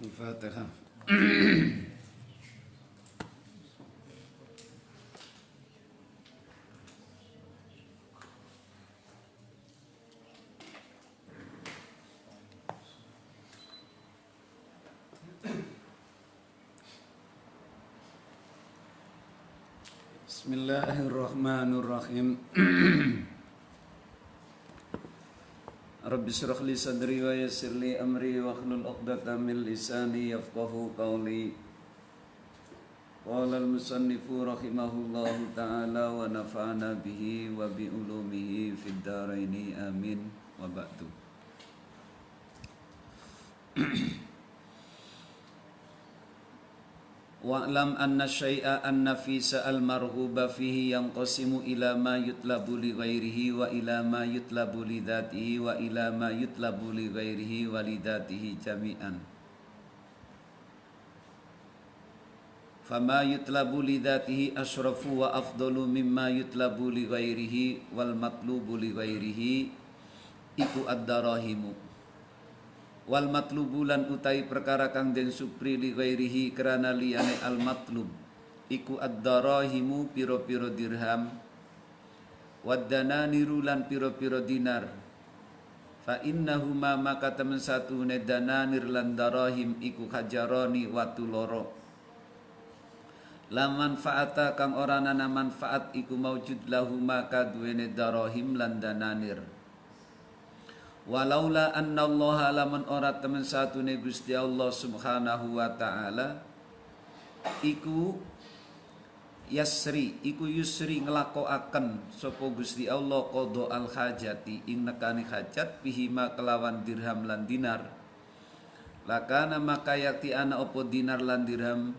Al-Fatihah. Bismillahirrahmanirrahim. Rabbi shrah li sadri wa yassir li amri wa hlul 'uqdatam min lisani yafqahu qawli. Qala al-musannifu rahimahullahu ta'ala wa nafa'ana bihi wa bi ulumihi fid dharaini amin wa ba'du. Wa'lam anna syai'a an-nafisa al-marhuba fihi yanqasimu ila ma yutlabu li ghairihi wa ila ma yutlabu li dhatihi wa ila ma yutlabu li ghairihi wa li dhatihi jami'an. Fama yutlabu li dhatihi asyrafu wa afdalu mimma yutlabu li ghairihi wal matlubu li ghairihi iku ad-darahimu. Wal matlubu lan utai perkara kang den supri li ghairihi kerana liyane al matlub iku ad-darahimu piro-piro dirham wad dananiru lan piro-piro dinar. Fa innahuma maka temen satune dananir lan darahim iku hajarani watu loro. La manfaata kang ora ana manfaat iku maujud lahuma kaduwene darahim lan dananir. Walaula anna Allah lamun ora temen satune Gusti Allah Subhanahu wa taala iku yusri nglakoaken sapa Gusti Allah qada al hajati ing nekani hajat bihima kelawan dirham lan dinar. Lakana maka yakti ana apa dinar lan dirham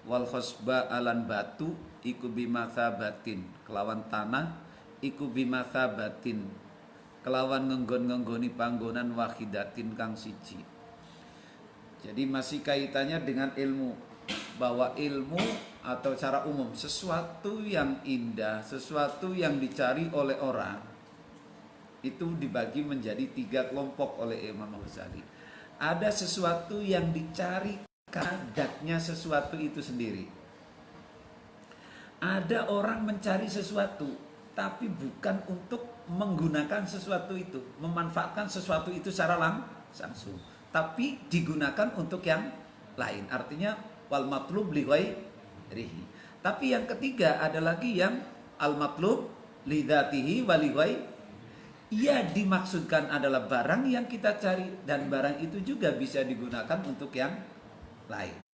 wal khosba alan batu iku bimathabatin kelawan tanah iku bimathabatin kelawan ngenggon-ngenggoni panggonan wahidatin kang siji. Jadi masih kaitannya dengan ilmu, bahwa ilmu atau secara umum sesuatu yang indah, sesuatu yang dicari oleh orang itu dibagi menjadi 3 kelompok oleh Imam Ghazali. Ada sesuatu yang dicari kadarnya sesuatu itu sendiri. Ada orang mencari sesuatu tapi bukan untuk menggunakan sesuatu itu, memanfaatkan sesuatu itu secara langsung, tapi digunakan untuk yang lain. Artinya wal matlub li ghairihi. Tapi yang ketiga ada lagi yang al matlub li dzatihi wa li ghairihi. Ia dimaksudkan adalah barang yang kita cari dan barang itu juga bisa digunakan untuk yang lain.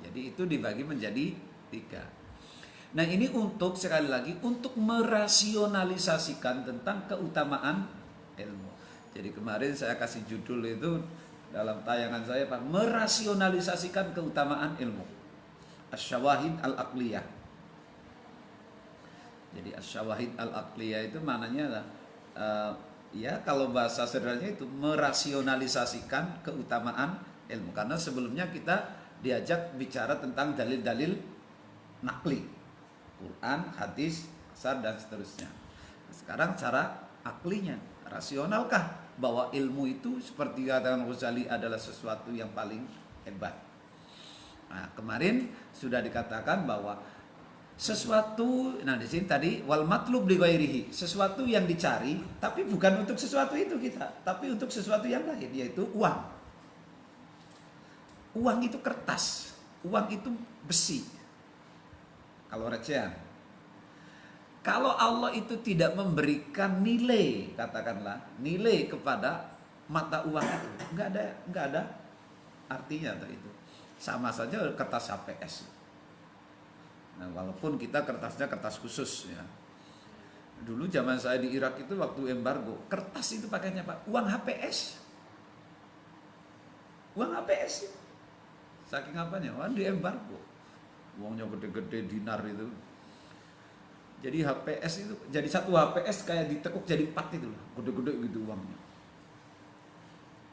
Jadi itu dibagi menjadi 3. Nah ini untuk sekali lagi untuk merasionalisasikan tentang keutamaan ilmu. Jadi kemarin saya kasih judul itu dalam tayangan saya Pak, merasionalisasikan keutamaan ilmu. Asy-syawahid al-aqliyah. Jadi asy-syawahid al-aqliyah itu maknanya ya kalau bahasa sederhananya itu merasionalisasikan keutamaan ilmu. Karena sebelumnya kita diajak bicara tentang dalil-dalil nakli. Quran, hadis, asar dan seterusnya. Sekarang cara aklinya, rasionalkah bahwa ilmu itu seperti katakan Ghazali adalah sesuatu yang paling hebat. Nah, kemarin sudah dikatakan bahwa sesuatu, nah di sini tadi wal matlub li ghairihi, sesuatu yang dicari tapi bukan untuk sesuatu itu kita, tapi untuk sesuatu yang lain, yaitu uang. Uang itu kertas, uang itu besi. Kalau recehan, kalau Allah itu tidak memberikan nilai, katakanlah nilai kepada mata uang itu, nggak ada artinya itu. Sama saja kertas HPS. Nah, walaupun kita kertasnya kertas khusus ya. Dulu zaman saya di Irak itu waktu embargo, kertas itu pakainya Pak, uang HPS. Uang HPS. Saking apanya? Wah, di embargo. Uangnya gede-gede dinar itu. Jadi HPS itu, jadi satu HPS kayak ditekuk jadi 4 itu loh. Gede-gede gitu uangnya.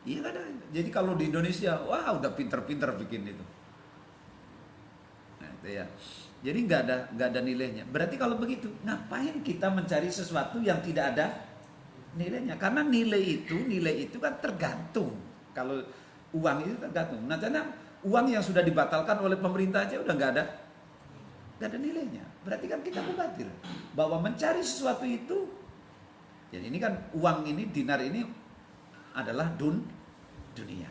Iya kan? Jadi kalau di Indonesia, wah udah pinter-pinter bikin itu. Nah itu ya. Jadi nggak ada nilainya. Berarti kalau begitu, ngapain kita mencari sesuatu yang tidak ada nilainya? Karena nilai itu kan tergantung. Kalau Uang itu tergantung. Nah, karena uang yang sudah dibatalkan oleh pemerintah aja udah nggak ada nilainya. Berarti kan kita mubadir. Bahwa mencari sesuatu itu, jadi ini kan uang ini, dinar ini adalah dunia.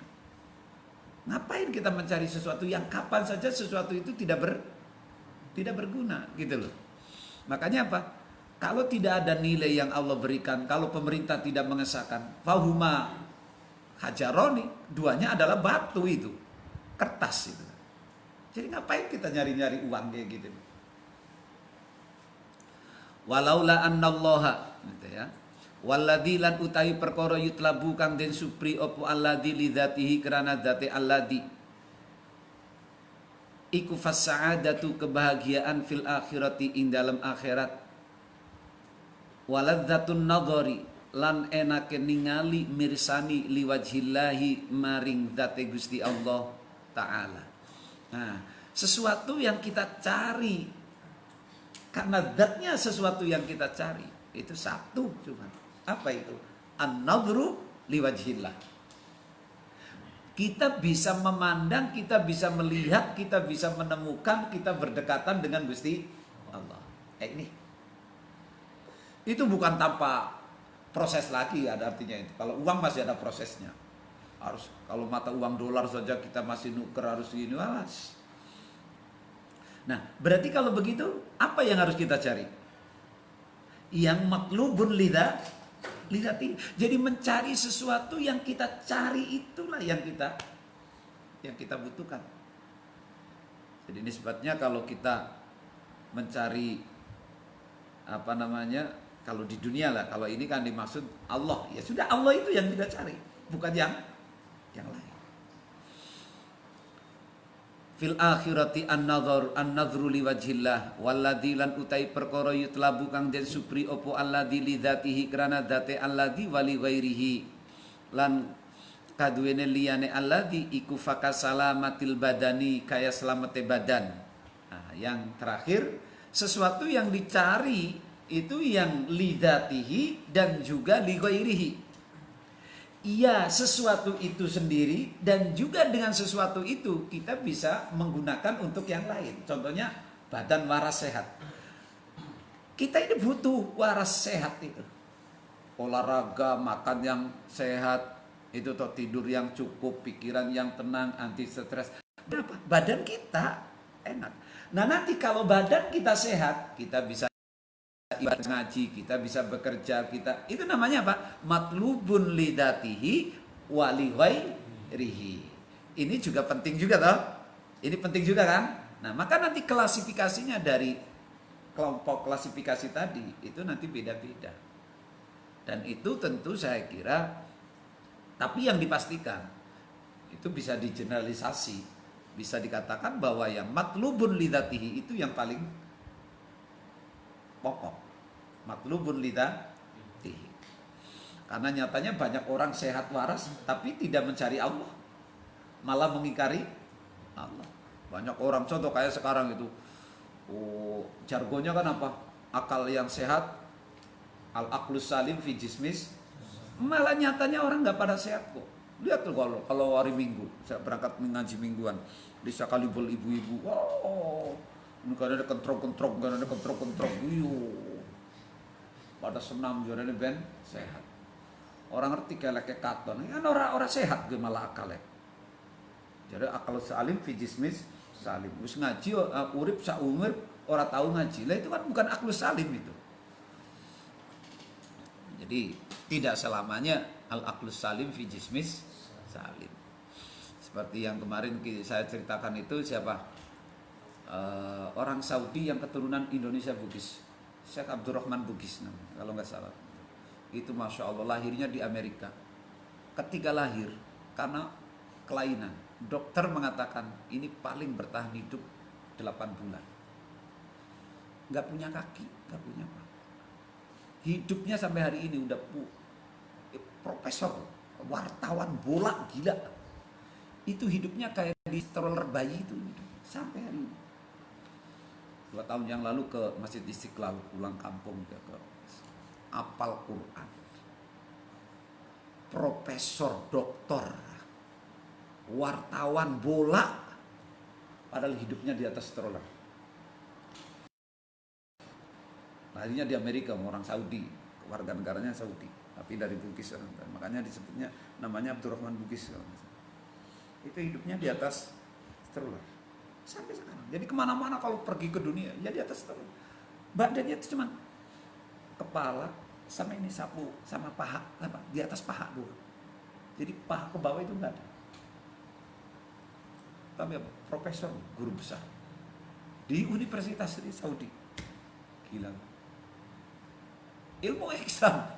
Ngapain kita mencari sesuatu yang kapan saja sesuatu itu tidak berguna gitu loh. Makanya apa? Kalau tidak ada nilai yang Allah berikan, kalau pemerintah tidak mengesahkan, fahuma hajaroni, duanya adalah batu itu, kertas itu. Jadi ngapain kita nyari-nyari uang kayak gitu? Walaula annallaha, gitu ya. Walladzi lan utawi perkara yutlabu kang den supri opo alladzi lidzatihi kerana dzate alladzi iku fasaadatu kebahagiaan fil akhirati ing dalam akhirat waladzatun nadhari lan enake ningali mirsani liwajhillahi maring dzate Gusti Allah taala. Nah, sesuatu yang kita cari karena dzatnya sesuatu yang kita cari itu satu cuma. Apa itu? An-nadhru liwajhillah. Kita bisa memandang, kita bisa melihat, kita bisa menemukan, kita berdekatan dengan Gusti Allah. Ini. Itu bukan tanpa proses lagi, ada artinya itu. Kalau uang masih ada prosesnya. Harus kalau mata uang dolar saja kita masih nuker harus gini, alas. Nah, berarti kalau begitu apa yang harus kita cari? Yang matlubun lidati. Jadi mencari sesuatu yang kita cari itulah yang kita butuhkan. Jadi ini sebabnya kalau kita mencari kalau di dunia lah, kalau ini kan dimaksud Allah, ya sudah Allah itu yang kita cari, bukan yang lain. Fil akhirati an-nadhru liwajhillah walladzi lan utai perkara yutlabu kang den supri opo alladzi lidzatihi krana dzate alladzi wali ghairihi lan kaduwene liyane alladzi iku fakasalamatil badani kaya selamete badan. Nah, yang terakhir sesuatu yang dicari itu yang lidzatihi dan juga li ghairihi. Iya, sesuatu itu sendiri dan juga dengan sesuatu itu kita bisa menggunakan untuk yang lain. Contohnya badan waras sehat. Kita ini butuh waras sehat itu. Olahraga, makan yang sehat, itu toh tidur yang cukup, pikiran yang tenang, anti stres. Kenapa? Badan kita enak. Nah, nanti kalau badan kita sehat, kita bisa ibadah ngaji, kita bisa bekerja, kita itu namanya apa? Matlubun lidatihi wali ghairihi. Ini juga penting juga toh. Ini penting juga kan? Nah, maka nanti klasifikasinya dari kelompok klasifikasi tadi itu nanti beda-beda. Dan itu tentu saya kira, tapi yang dipastikan itu bisa digeneralisasi, bisa dikatakan bahwa yang matlubun lidatihi itu yang paling pokok. Matlubun lidatihi. Karena nyatanya banyak orang sehat waras tapi tidak mencari Allah, malah mengingkari Allah. Banyak orang, contoh kayak sekarang itu, jargonnya kan apa? Akal yang sehat, al-aqlus salim fi jismis. Malah nyatanya orang nggak pada sehat kok. Lihat tuh kalau hari Minggu, saya berangkat mengaji mingguan di Sakalibul ibu-ibu. Wow, ini kan ada kentrok-kentrok, kan ada kentrok-kentrok. Pada senam jadi ben sehat. Orang ngerti kayak katon, kan orang sehat ge malah akale. Jadi akal salim fi jismis salim. Wis ngaji urip saumur ora tahu ngaji. Lah itu kan bukan akal salim itu. Jadi tidak selamanya al-aqlus salim fi jismis salim. Seperti yang kemarin saya ceritakan itu siapa? Orang Saudi yang keturunan Indonesia Bugis. Syekh Abdurrahman Bugis namanya, kalau nggak salah. Itu Masya Allah lahirnya di Amerika. Ketika lahir, karena kelainan, dokter mengatakan ini paling bertahan hidup 8 bulan. Nggak punya kaki, nggak punya apa. Hidupnya sampai hari ini udah profesor, wartawan bola gila. Itu hidupnya kayak di stroller bayi itu sampai hari ini. 2 tahun yang lalu ke Masjid Istiqlal, pulang kampung ke apal Quran. Profesor, doktor. wartawan bola, padahal hidupnya di atas stroller. Lahirnya di Amerika, orang Saudi, warga negaranya Saudi, tapi dari Bugis. Makanya disebutnya namanya Abdurrahman Bugis. Itu hidupnya di atas stroller sampai sekarang. Jadi kemana-mana kalau pergi ke dunia, ya di atas stroller. Badannya itu cuma kepala sama ini sapu sama paha, apa di atas paha doang. Jadi paha ke bawah itu enggak ada. Tapi apa? Profesor, guru besar di universitas di Saudi. Gila. Ilmu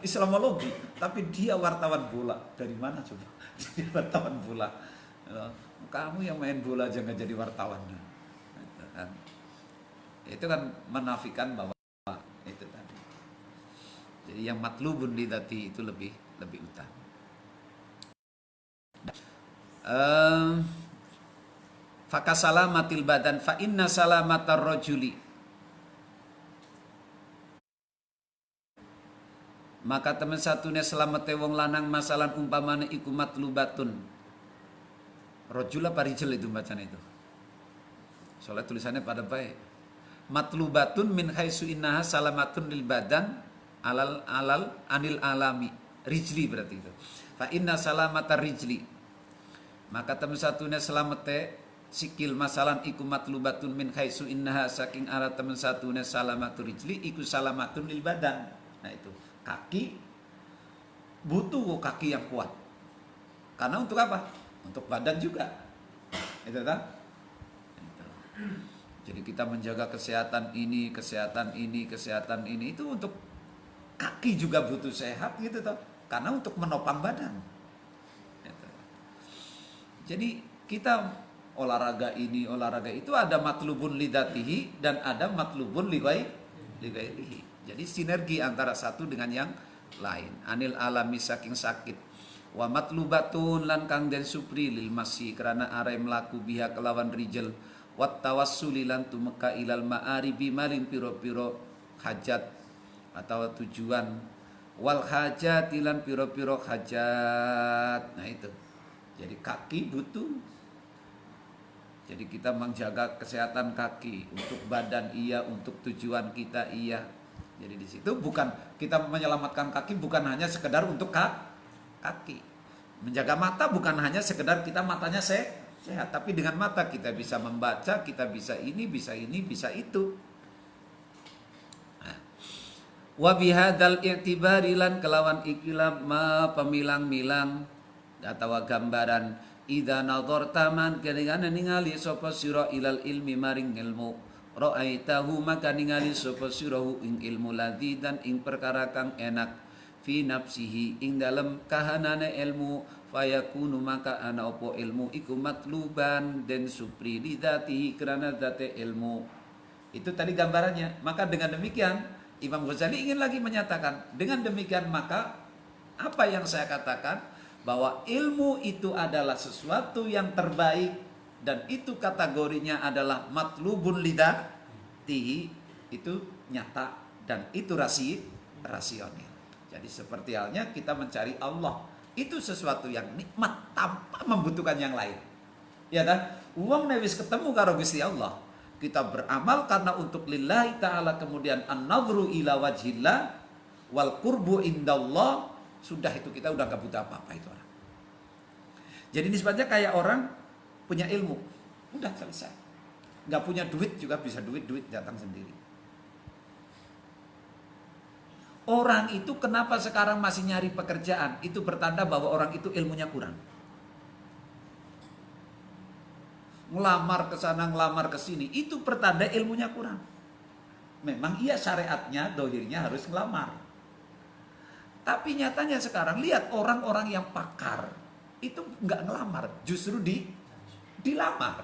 Islamologi, tapi dia wartawan bola. Dari mana coba? Jadi wartawan bola. Kamu yang main bola aja nggak jadi wartawan. Itu kan menafikan bahwa itu tadi. Jadi yang matlubun lidati itu lebih utama. Fakasalamatil badan fa inna salamatar rajuli, maka teman satune selamate wong lanang masalan umpamane iku matlubatun. Rajul apa rijal itu bacaan itu? Soalnya tulisannya pada baik. Matlubatun min haitsu innaha salamatun lil badan alal anil alami. Rijli berarti itu. Fa inna salamatar rijli, maka teman satune selamate sikil masalan iku matlubatun min haitsu innaha saking arah teman satune salamatur rijli iku salamatun lil badan. Nah itu. Kaki butuh kaki yang kuat. Karena untuk apa? Untuk badan juga. Itu kan? Jadi kita menjaga kesehatan ini itu untuk kaki juga butuh sehat gitu toh. Karena untuk menopang badan. Gitu. Jadi kita olahraga ini, olahraga itu ada matlubun lidatihi dan ada matlubun lighairihi. Jadi sinergi antara satu dengan yang lain. Anil alami saking sakit. Wa matlubatun lan kang den supri lil masih karena are mlaku biha kelawan rijal. Wat tawassuli lan tumeka ilal ma'aribi maring piro-piro hajat atau tujuan. Wal hajat ilan piro-piro hajat. Nah itu. Jadi kaki butuh. Jadi kita menjaga kesehatan kaki, untuk badan iya, untuk tujuan kita iya. Jadi di situ bukan kita menyelamatkan kaki bukan hanya sekedar untuk kaki. Menjaga mata bukan hanya sekedar kita matanya sehat, tapi dengan mata kita bisa membaca, kita bisa ini, bisa itu. Wa bihadzal i'tibari lan kelawan ikilah ma pemilang-milang atau gambaran idza nadharta man kadangane ningali sapa sira ilal ilmi maring ilmu. Ra'aitahu maka ningali sapa sirahu ing ilmu ladzi dan ing perkara kang enak fi nafsihi ing dalam kahanane ilmu fayakunu maka ana apa ilmu iku matluban den supri lidzatihi karena zate ilmu. Itu tadi gambarannya. Maka dengan demikian Imam Ghazali ingin lagi menyatakan dengan demikian maka apa yang saya katakan bahwa ilmu itu adalah sesuatu yang terbaik. Dan itu kategorinya adalah matlubun lidatihi, itu nyata dan itu rasional. Jadi seperti halnya kita mencari Allah, itu sesuatu yang nikmat tanpa membutuhkan yang lain. Ya kan? Uang wis ketemu karo Gusti Allah. Kita beramal karena untuk lillahi ta'ala, kemudian an-nadhru ila wajhillah wal qurbu indallah, sudah itu kita udah gak butuh apa-apa itu orang. Jadi nisbatnya kayak orang punya ilmu, udah selesai. Nggak punya duit juga bisa duit datang sendiri. Orang itu kenapa sekarang masih nyari pekerjaan? Itu bertanda bahwa orang itu ilmunya kurang. Ngelamar ke sana, ngelamar ke sini, itu pertanda ilmunya kurang. Memang iya syariatnya, dohirnya harus ngelamar. Tapi nyatanya sekarang lihat orang-orang yang pakar itu nggak ngelamar, justru dilamar.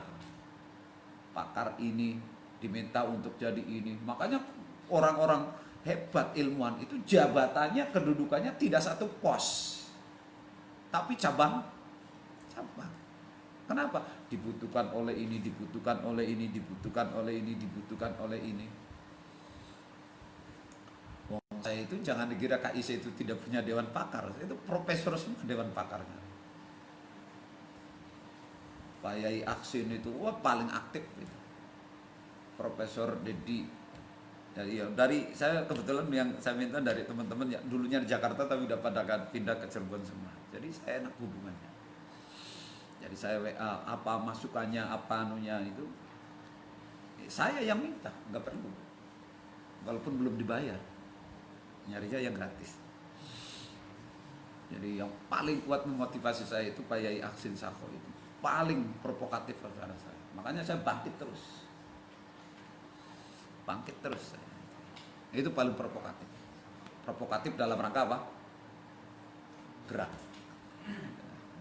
Pakar ini diminta untuk jadi ini. Makanya orang-orang hebat ilmuwan itu jabatannya, kedudukannya tidak satu pos, tapi cabang. Kenapa? Dibutuhkan oleh ini, dibutuhkan oleh ini, dibutuhkan oleh ini, dibutuhkan oleh ini. Saya itu jangan dikira KIC itu tidak punya dewan pakar. Itu profesor semua dewan pakarnya. Pak Yai Aksin itu wah paling aktif gitu. Profesor Dedi dari saya kebetulan yang saya minta dari teman-teman yang dulunya di Jakarta tapi udah pada pindah ke Cirebon semua. Jadi saya enak hubungannya. Jadi saya WA apa masukannya apa anunya itu saya yang minta, nggak perlu. Walaupun belum dibayar. Nyarinya yang gratis. Jadi yang paling kuat memotivasi saya itu Pak Yai Aksin Sakho itu. Paling provokatif saudara saya. Makanya saya bangkit terus. Bangkit terus saya. Itu paling provokatif. Provokatif dalam rangka apa? Gerak.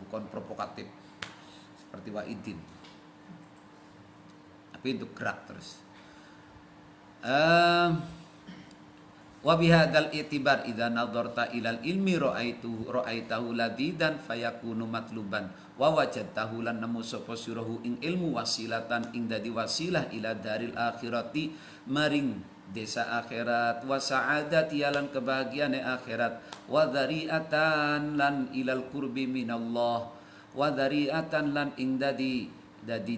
Bukan provokatif seperti Wahidin. Tapi untuk gerak terus. Wa bihadzal i'tibar idza nadarta ilal ilmi ra'aitahu ladidan fayakunu matluban wa wajadtahu lan namu sapa sirahu ing ilmu wasilatan ing dadi wasilah ila daril akhirati maring desa akhirat wa sa'adati lan kebahagiaane akhirat wa dzari'atan lan ilal qurbi minallah wa dzari'atan lan ing dadi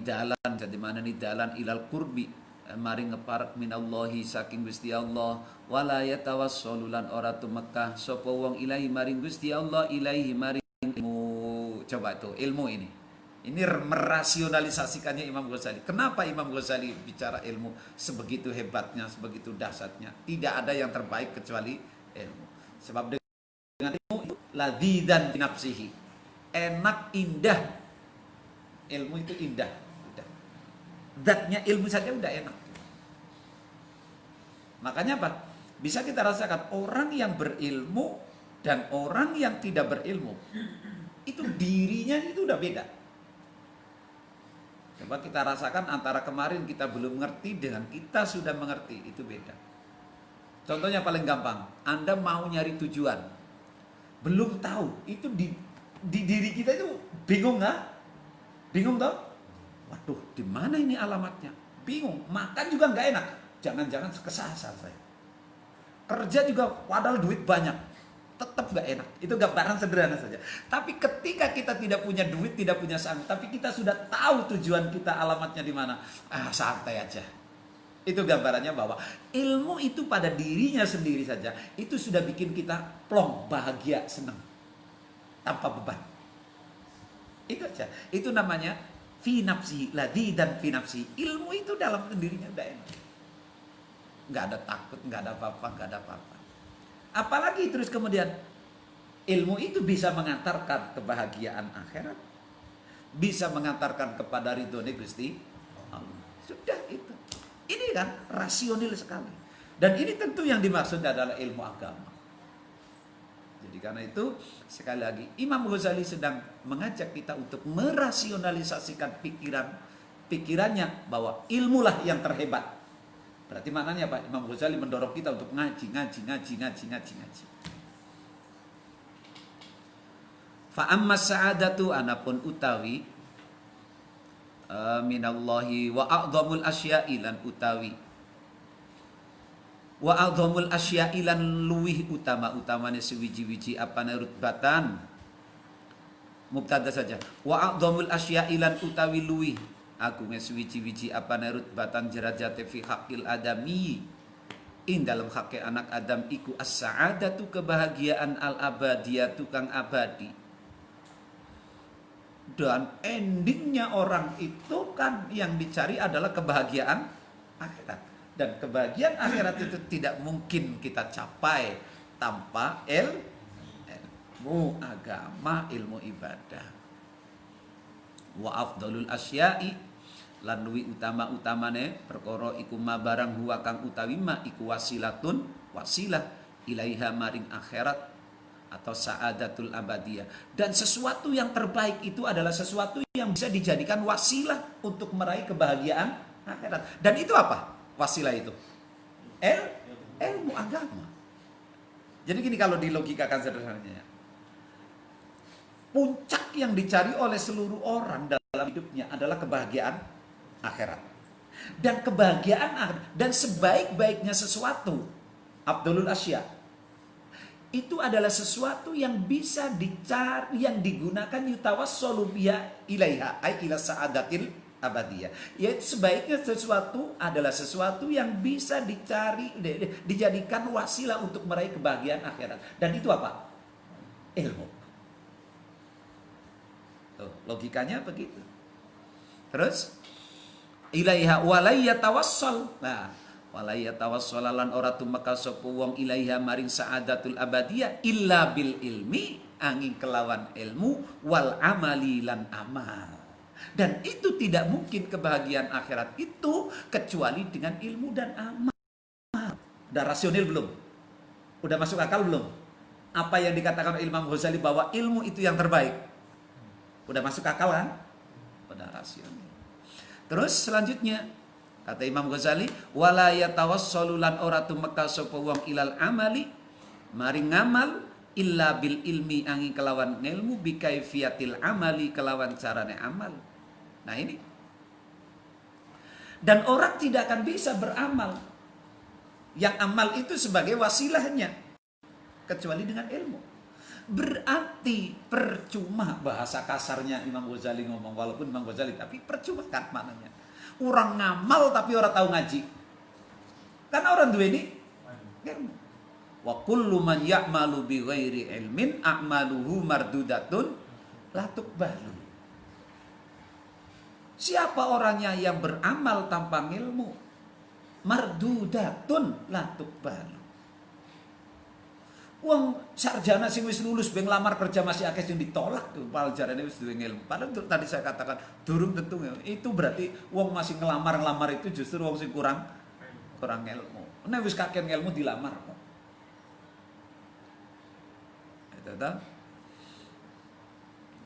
dalan jadi mana ni dalan ilal qurbi maring ngeparek minallahi saking Gusti Allah wala yatawassalu lan ora tumekah sapa wong ilahi maring Gusti Allah ilahi maring ilmu. Coba tuh ilmu ini merasionalisasikannya Imam Ghazali. Kenapa Imam Ghazali bicara ilmu sebegitu hebatnya, sebegitu dahsyatnya? Tidak ada yang terbaik kecuali ilmu. Sebab dengan ilmu itu ladidan fi nafsihi. Enak, indah. Ilmu itu indah. Zatnya ilmu saja udah enak. Makanya apa? Bisa kita rasakan orang yang berilmu dan orang yang tidak berilmu itu dirinya itu udah beda. Coba kita rasakan antara kemarin kita belum ngerti dengan kita sudah mengerti, itu beda. Contohnya paling gampang, Anda mau nyari tujuan, belum tahu, itu di diri kita itu bingung nggak? Bingung toh? Waduh, di mana ini alamatnya? Bingung, makan juga nggak enak. Jangan-jangan kesasar saya. Kerja juga padahal duit banyak, tetap nggak enak. Itu gambaran sederhana saja. Tapi ketika kita tidak punya duit, tidak punya sanggup, tapi kita sudah tahu tujuan kita, alamatnya di mana, santai aja. Itu gambarannya bahwa ilmu itu pada dirinya sendiri saja itu sudah bikin kita plong, bahagia, senang, tanpa beban. Itu aja. Itu namanya fi nafsi, ladi dan fi nafsi. Ilmu itu dalam sendirinya udah enak. Nggak ada takut, nggak ada apa-apa, nggak ada apa-apa. Apalagi terus kemudian ilmu itu bisa mengantarkan kebahagiaan akhirat, bisa mengantarkan kepada ridho Gusti Allah. Sudah itu. Ini kan rasional sekali. Dan ini tentu yang dimaksud adalah ilmu agama. Jadi karena itu sekali lagi Imam Ghazali sedang mengajak kita untuk merasionalisasikan pikirannya bahwa ilmulah yang terhebat. Berarti maknanya Pak Imam Ghazali mendorong kita untuk ngaji. Fa amma sa'adatu anapun utawi minallahi wa a'dhamul asya'i lan utawi wa a'dhamul asya'i lan luwih utama-utamane sewiji-wiji apane rutbatan. Mubtada saja. Wa a'dhamul asya'i lan utawi luwih agunge suwiji-wiji apane rutbatan derajate fi haqqil adami ing dalam hak anak Adam iku as-sa'adatu kebahagiaan al-abadiyatu kang abadi. Dan endingnya orang itu kan yang dicari adalah kebahagiaan akhirat. Dan kebahagiaan akhirat itu tidak mungkin kita capai tanpa ilmu agama, ilmu ibadah. Wa afdalul asya'i lan luwi utama-utamane perkara iku ma barang huwa kang utawi ma iku wasilatun wasilah ilaiha maring akhirat atau sa'adatul abadiyah. Dan sesuatu yang terbaik itu adalah sesuatu yang bisa dijadikan wasilah untuk meraih kebahagiaan akhirat. Dan itu apa? Wasilah itu ilmu agama. Jadi gini kalau dilogikakan sederhananya, puncak yang dicari oleh seluruh orang dalam hidupnya adalah kebahagiaan akhirat. Dan kebahagiaan akhirat dan sebaik-baiknya sesuatu, Abdulul Asya, itu adalah sesuatu yang bisa dicari, yang digunakan yutawassalu biha ilaiha ay ila sa'adatil abadiyah. Yaitu sebaiknya sesuatu adalah sesuatu yang bisa dicari, dijadikan wasilah untuk meraih kebahagiaan akhirat. Dan itu apa? Ilmu. Tuh, logikanya begitu. Terus ilaiha walaya tawassal. Nah, walaya tawassal lan ora tumeka sapa wong ilaiha maring saadatul abadiyah illa bil ilmi angin kelawan ilmu wal amali lan amal. Dan itu tidak mungkin kebahagiaan akhirat itu kecuali dengan ilmu dan amal. Udah rasional belum? Udah masuk akal belum? Apa yang dikatakan Imam Ghazali bahwa ilmu itu yang terbaik? Udah masuk akal kan? Udah rasional. Terus selanjutnya kata Imam Ghazali, wala yatawassalu lan ora tumeka sapa wong ilal amali maring ngamal illa bil ilmi angin kelawan ilmu bi kaifiyatil amali kelawan carane amal. Nah ini. Dan orang tidak akan bisa beramal yang amal itu sebagai wasilahnya kecuali dengan ilmu. Berarti percuma, bahasa kasarnya Imam Ghazali ngomong, walaupun Imam Ghazali tapi percuma kan maknanya. Orang ngamal tapi orang tahu ngaji. Karena orang dua ini ilmu. Wa kullu man ya'malu bi ghairi ilmin a'maluhu mardudatun la tuqbalu. Siapa orangnya yang beramal tanpa ilmu? Mardudatun la tuqbalu. Wong sarjana sing wis lulus ben lamar kerja masih akeh sing ditolak tuh pelajarane wis duwe ilmu. Padahal tadi saya katakan durung tentu itu berarti wong masih ngelamar itu justru wong sing kurang ilmu. Nek wis kakek ilmu dilamar kok. Itu toh.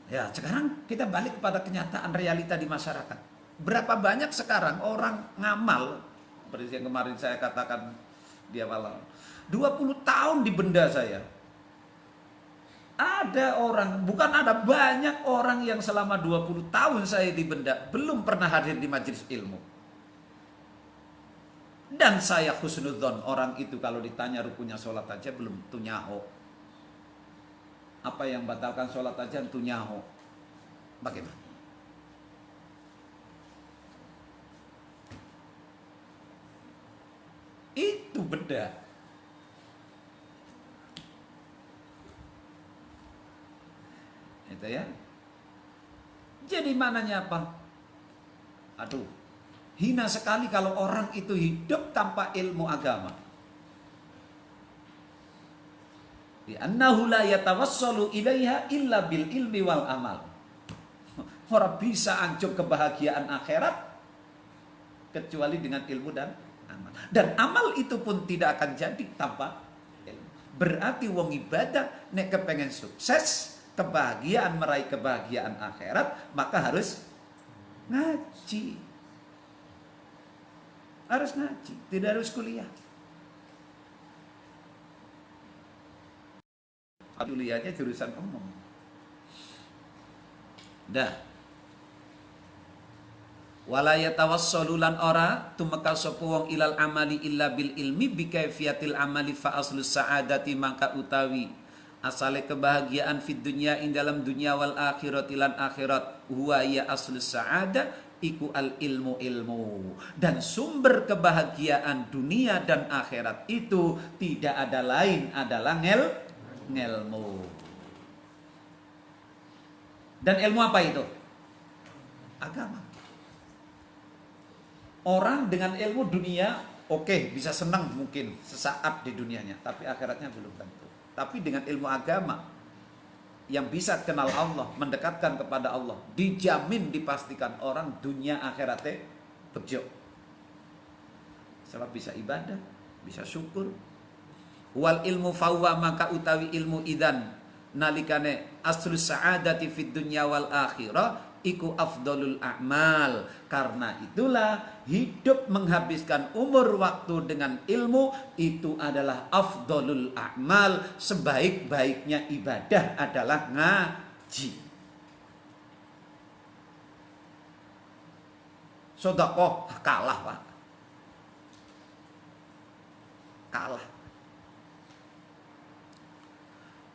Ya, sekarang kita balik kepada kenyataan realita di masyarakat. Berapa banyak sekarang orang ngamal seperti yang kemarin saya katakan di awal 20 tahun di benda saya. Ada orang, bukan ada, banyak orang yang selama 20 tahun saya di benda belum pernah hadir di majelis ilmu. Dan saya husnudzon, orang itu kalau ditanya rukunnya sholat aja belum tunyaho. Apa yang batalkan sholat aja tunyaho. Bagaimana? Itu beda. Itu ya. Jadi mananya apa? Aduh, hina sekali kalau orang itu hidup tanpa ilmu agama. Li'annahu la yatawassalu ilaiha illa bil ilmi wal amal. Orang bisa ancur kebahagiaan akhirat kecuali dengan ilmu dan amal. Dan amal itu pun tidak akan jadi tanpa ilmu. Berarti wong ibadah nek kepengen sukses, kebahagiaan, meraih kebahagiaan akhirat, maka harus ngaji. Harus ngaji, tidak harus kuliah. Kuliahnya jurusan umum. Dah. Wala yatawassalu lan ora tumeka sapa wong ilal amali illa bil ilmi bi kaifiyatil amali fa aslus sa'adati mangka utawi asale kebahagiaan fid dunya ing dalam dunia wal akhirat lan akhirat huwa ya aslus sa'ada iku al ilmu dan sumber kebahagiaan dunia dan akhirat itu tidak ada lain adalah ngelmu. Dan ilmu apa itu? Agama. Orang dengan ilmu dunia oke, bisa senang mungkin sesaat di dunianya, tapi akhiratnya belum tentu. Tapi dengan ilmu agama yang bisa kenal Allah, mendekatkan kepada Allah, dijamin dipastikan orang dunia akhiratnya bejo. Sebab bisa ibadah, bisa syukur. Wal ilmu fawwa maka utawi ilmu idan nalikane aslus sa'adati fid dunya wal akhirah iku afdalul a'mal. Karena itulah hidup menghabiskan umur waktu dengan ilmu itu adalah afdalul a'mal. Sebaik-baiknya ibadah adalah ngaji. Sedekah kalah, Pak. Kalah.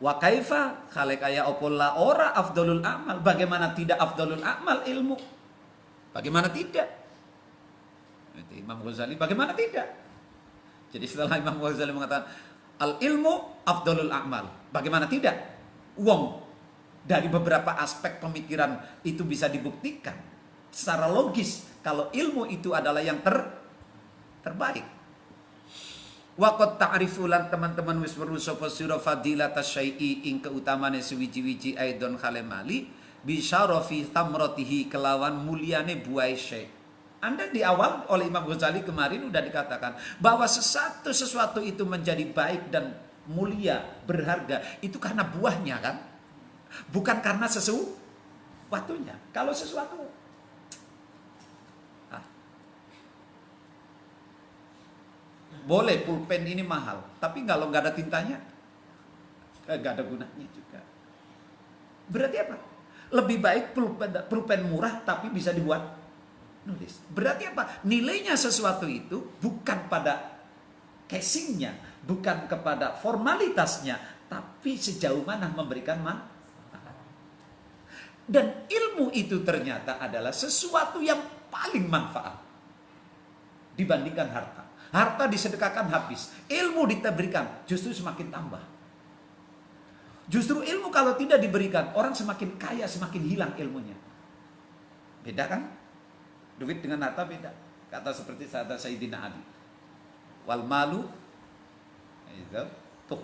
Wa kaifa khalaqaya opola ora afdalul amal. Bagaimana tidak afdalul amal ilmu? Bagaimana tidak? Itu Imam Ghazali, bagaimana tidak? Jadi setelah Imam Ghazali mengatakan al ilmu afdalul amal, bagaimana tidak? Wong dari beberapa aspek pemikiran itu bisa dibuktikan secara logis kalau ilmu itu adalah yang terbaik. Waqat ta'rifulan teman-teman wis weruh sapa sira fadilat syai'i ing keutamane suwiji-wiji aidon khalemali bi syarafi thamratihi kelawan mulyane buah syai'. Anda di awal oleh Imam Ghazali kemarin udah dikatakan bahwa sesuatu itu menjadi baik dan mulia, berharga itu karena buahnya kan? Bukan karena sesuatunya. Kalau sesuatu boleh pulpen ini mahal, tapi kalau nggak ada tintanya, nggak ada gunanya juga. Berarti apa? Lebih baik pulpen murah tapi bisa dibuat nulis. Berarti apa? Nilainya sesuatu itu bukan pada casingnya, bukan kepada formalitasnya, tapi sejauh mana memberikan manfaat. Dan ilmu itu ternyata adalah sesuatu yang paling manfaat dibandingkan harta. Harta disedekahkan habis, ilmu diberikan justru semakin tambah. Justru ilmu kalau tidak diberikan, orang semakin kaya, semakin hilang ilmunya. Beda kan? Duit dengan harta beda. Kata seperti kata Sayyidina Ali. Wal malu itu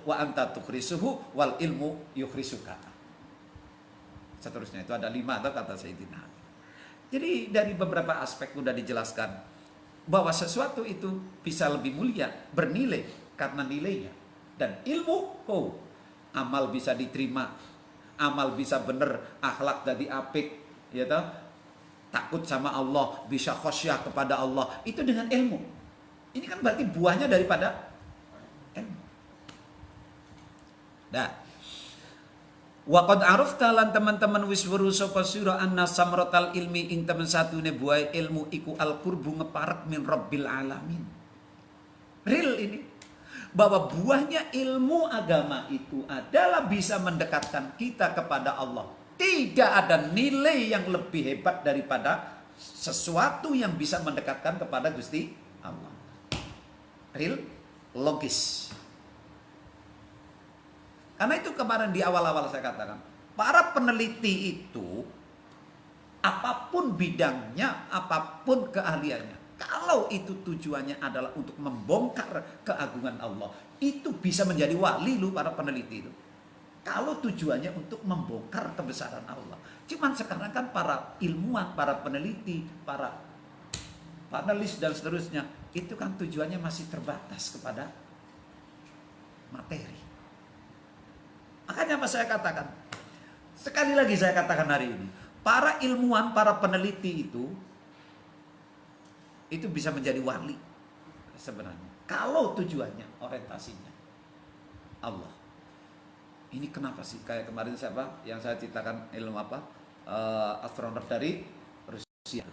wa anta tukhrisuhu wal ilmu yukhrisuka. Seterusnya itu ada 5 atau kata Sayyidina Ali. Jadi dari beberapa aspek sudah dijelaskan bahwa sesuatu itu bisa lebih mulia, bernilai karena nilainya. Dan ilmu, amal bisa diterima, amal bisa benar, akhlak jadi apik, ya toh? Takut sama Allah, bisa khosyah kepada Allah, itu dengan ilmu. Ini kan berarti buahnya daripada ilmu. Dah. Wa qad arafta lan teman-teman wis weruh sapa sira anna samratal ilmi ing temen satune buah ilmu iku al qurbu ngeparek min rabbil alamin. Real ini bahwa buahnya ilmu agama itu adalah bisa mendekatkan kita kepada Allah. Tidak ada nilai yang lebih hebat daripada sesuatu yang bisa mendekatkan kepada Gusti Allah. Real, logis. Karena itu kemarin di awal-awal saya katakan, para peneliti itu apapun bidangnya, apapun keahliannya, kalau itu tujuannya adalah untuk membongkar keagungan Allah, itu bisa menjadi wali lu para peneliti itu. Kalau tujuannya untuk membongkar kebesaran Allah. Cuman sekarang kan para ilmuwan, para peneliti, para panelis dan seterusnya, itu kan tujuannya masih terbatas kepada materi. Makanya apa saya katakan? Sekali lagi saya katakan hari ini, para ilmuwan, para peneliti itu bisa menjadi wali sebenarnya. Kalau tujuannya, orientasinya Allah. Ini kenapa sih? Kayak kemarin siapa yang saya ceritakan ilmu apa? Astronom dari Rusia.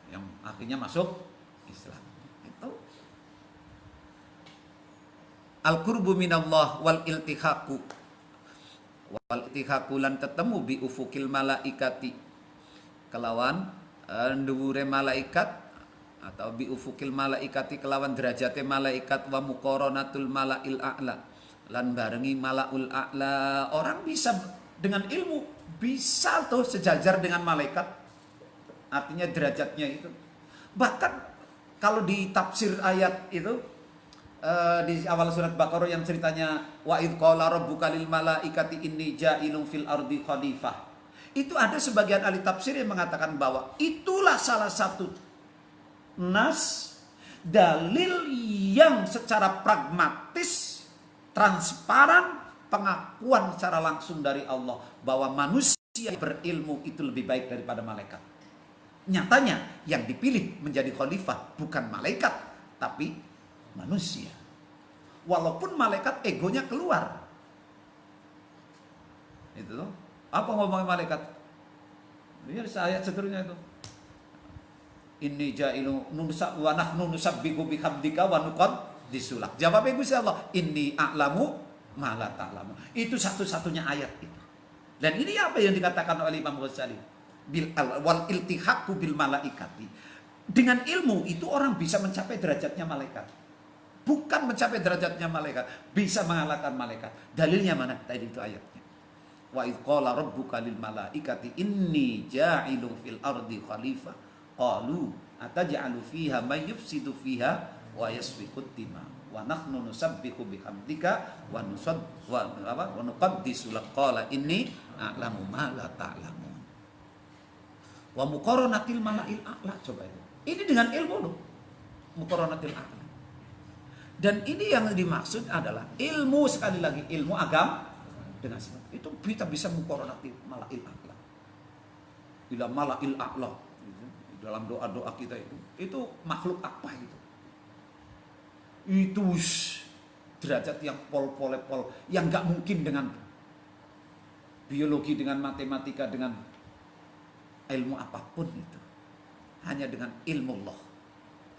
Yang akhirnya masuk Islam. Itu al-qurbu minallah wal iltihaku lan ketemu bi ufukil malaikati kelawan dhuwure malaikat atau bi ufukil malaikati kelawan derajate malaikat wa muqaranatul malail a'la lan barengi malaul a'la. Orang bisa dengan ilmu bisa tuh sejajar dengan malaikat, artinya derajatnya itu. Bahkan kalau di tafsir ayat itu di awal surat Baqarah yang ceritanya wa id qala rabbuka lil malaikati inni ja'ilun fil ardi khalifah. Itu ada sebagian ahli tafsir yang mengatakan bahwa itulah salah satu nas dalil yang secara pragmatis, transparan, pengakuan secara langsung dari Allah bahwa manusia berilmu itu lebih baik daripada malaikat. Nyatanya yang dipilih menjadi khalifah bukan malaikat tapi manusia. Walaupun malaikat egonya keluar. Itu loh. Apa ngomongin malaikat? Ini ayat seterusnya itu. Inni ja'ilu nunsa wa nahnu nusabbihu bihamdika wa nuqad disulak. Jawabnya Gusti Allah, inni a'lamu ma la ta'lamu. Itu satu-satunya ayat itu. Dan ini apa yang dikatakan oleh Imam Ghazali? Wal iltihaqu bil malaikati. Dengan ilmu itu orang bisa mencapai derajatnya malaikat. Bukan mencapai derajatnya malaikat, bisa mengalahkan malaikat. Dalilnya mana? Tadi itu ayatnya. Wa idz qala rabbuka lil malaikati inni ja'ilun fil ardi khalifah. Qalu ataj'alu fiha may yufsidu fiha wa yasfiku dima wa nahnu nusabbihu bihamdika wa nuqaddisu lak. Qala inni a'lamu ma la ta'lamun. Wa muqaranatil mala'il a'la. Coba itu. Ini dengan ilmu loh. Muqaranatil a'la. Dan ini yang dimaksud adalah ilmu, sekali lagi ilmu agama dengan sifat. Itu kita bisa muqaranatil mala'il a'la. Ila mala'il a'la. Dalam doa-doa kita itu makhluk apa itu? Itu derajat yang pol yang nggak mungkin dengan biologi, dengan matematika, dengan ilmu apapun itu. Hanya dengan ilmu Allah.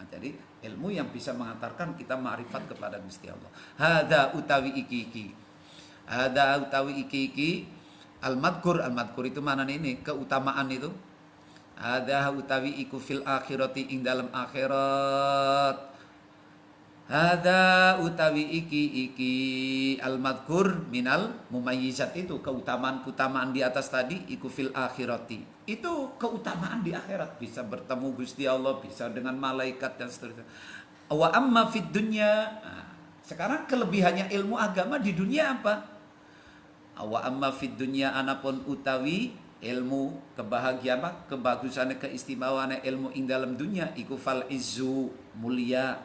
Nah, jadi ilmu yang bisa mengantarkan kita ma'rifat kepada Gusti Allah. Hada utawi iki. Hada utawi iki. Al-madkur itu mana ini? Keutamaan itu. Hada utawi iku fil akhirati ing dalam akhirat. Hada utawi iki al-madkur minal mumayyizat, itu keutamaan di atas tadi iku fil akhirati. Itu keutamaan di akhirat, bisa bertemu Gusti Allah, bisa dengan malaikat dan seterusnya. Wa amma fid dunya. Nah, sekarang kelebihannya ilmu agama di dunia apa? Wa amma fid dunya anapun utawi ilmu kebahagiaan, kebagusan, keistimewaan ilmu ing dalam dunia iku fal izzu mulia,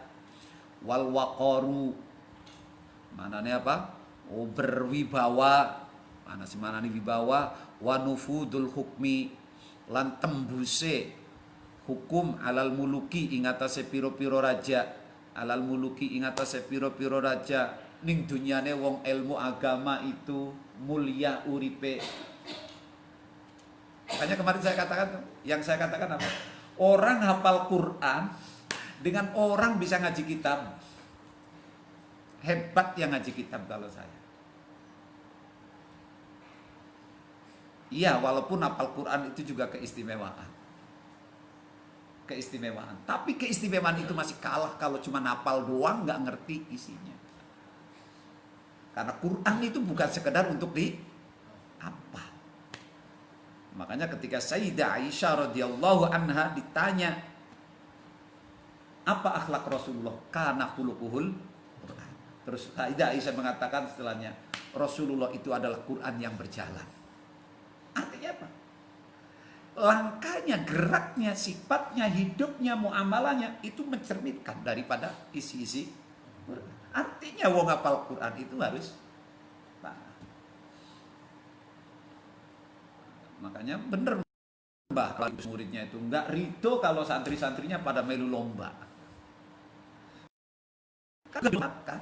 wal waqaru manane apa? Oh, berwibawa. Mana sih manane wibawa? Wa nufudul hukmi, lan tembuse hukum alal muluki ing atase pira-pira raja. Alal muluki ing atase pira-pira raja. Ning dunyane wong ilmu agama itu mulia uripe. Makanya kemarin yang saya katakan apa? Orang hafal Quran dengan orang bisa ngaji kitab. Hebat yang ngaji kitab kalau saya. Iya, walaupun hafal Quran itu juga keistimewaan. Tapi keistimewaan itu masih kalah kalau cuma hafal doang, nggak ngerti isinya. Karena Quran itu bukan sekedar untuk dihafal. Makanya ketika Sayyidah Aisyah radhiyallahu anha ditanya, apa akhlak Rasulullah? Kana khuluquhul Quran. Terus Sayyidah Aisyah mengatakan setelahnya, Rasulullah itu adalah Quran yang berjalan. Artinya apa? Langkahnya, geraknya, sifatnya, hidupnya, muamalahnya itu mencerminkan daripada isi-isi Quran. Artinya wong hafal Quran itu harus paham. Makanya bener Mbah kalau muridnya itu enggak rito kalau santri-santrinya pada melu lomba. Kan?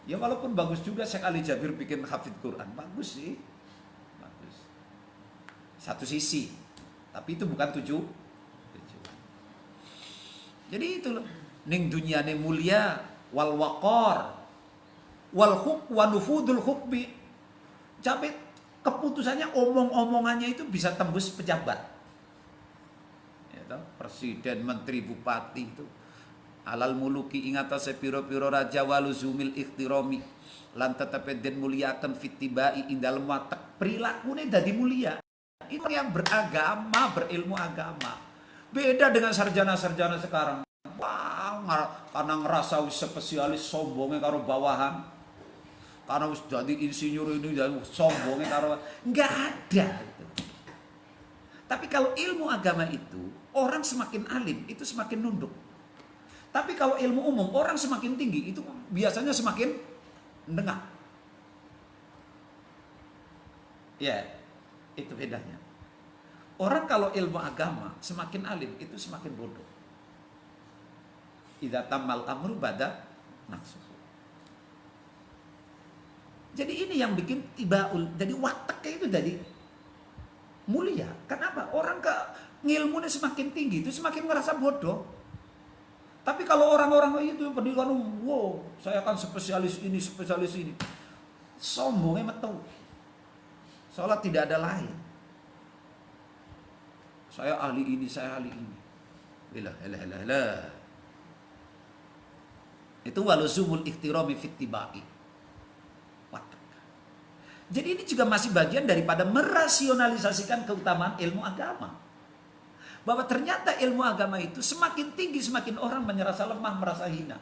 Ya walaupun bagus juga Syekh Ali Jabir bikin hafid Quran, bagus sih. Bagus. Satu sisi. Tapi itu bukan tujuan. Jadi itu loh. Ning dunyane mulia wal waqar wal huk wa nufudul hukmi. Capek keputusannya, omong-omongannya itu bisa tembus pejabat. Ya, presiden, menteri, bupati itu. Alal muluki ingata sepiro-piro raja waluzumil ikhtirami, lan tetapi den muliakan fitibai ing dalem watak perilakunya dadi mulia. Itu yang beragama, berilmu agama. Beda dengan sarjana-sarjana sekarang. Wah, karena ngerasa spesialis sombongnya karo bawahan. Karena jadi insinyur ini dan sombongnya karo nggak ada gitu. Tapi kalau ilmu agama itu orang semakin alim itu semakin nunduk. Tapi kalau ilmu umum orang semakin tinggi itu biasanya semakin mendengar. Ya, itu bedanya. Orang kalau ilmu agama semakin alim itu semakin bodoh. Idza tamal amru bada nafsu. Jadi ini yang bikin tibaul, jadi wataknya itu jadi mulia. Kenapa? Orang ke ngilmunya semakin tinggi itu semakin merasa bodoh. Tapi kalau orang-orang itu yang pendidikan, wow, saya akan spesialis ini, sombongnya metu. Seolah tidak ada lain. Saya ahli ini, saya ahli ini. Ilah. Itu waluzumul iktirami fittibai. Jadi ini juga masih bagian daripada merasionalisasikan keutamaan ilmu agama. Bahwa ternyata ilmu agama itu semakin tinggi, semakin orang merasa lemah, merasa hina.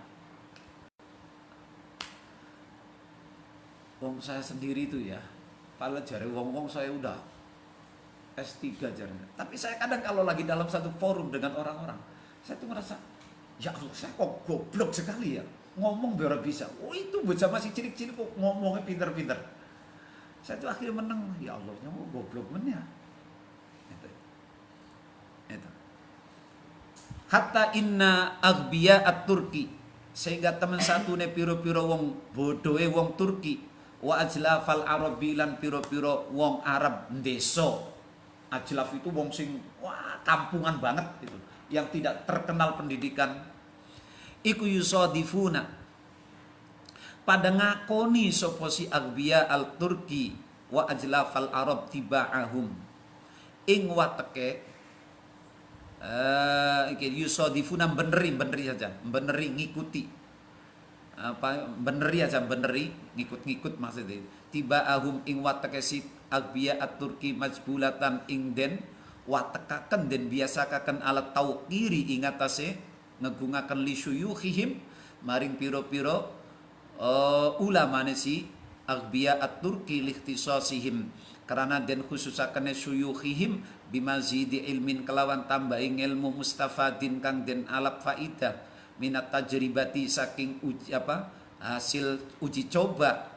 Wong saya sendiri itu ya, kalau jari wong saya udah S3 jarinya. Tapi saya kadang kalau lagi dalam satu forum dengan orang-orang, saya tuh merasa, ya Allah, saya kok goblok sekali ya. Ngomong biar bisa. Oh itu bocah masih cilik-cilik kok ngomongnya pinter-pinter. Saya tuh akhirnya menang, ya Allah, nyamuk goblok men ya. Itu. Hatta inna aghbiya at-Turki, sehingga teman satu ne piro-piro wong bodohe wong Turki, wa ajlafal Arabi lan piro-piro wong Arab ndeso. Ajlaf itu wong sing wah kampungan banget gitu, yang tidak terkenal pendidikan. Iku yusadifuna, pada ngakoni sapa si aghbiya al-Turki wa ajlafal Arab tiba'ahum ing wateke yusadifuna beneri saja, beneri ngikuti apa, beneri aja, beneri ngikut maksudnya. Tiba'ahum ing wateke si aghbiya at-Turki majbulatan ing den watekaken den biasakaken ala tauqiri ing atase ngegungaken li syuyukhihim maring piro-piro ulamane si aghbiya at-Turki likhtisasihim, karena den khususakane syuyukhihim bimazidi ilmin kelawan tambahing ilmu mustafadin kang den alap faidah minat tajribati saking hasil uji coba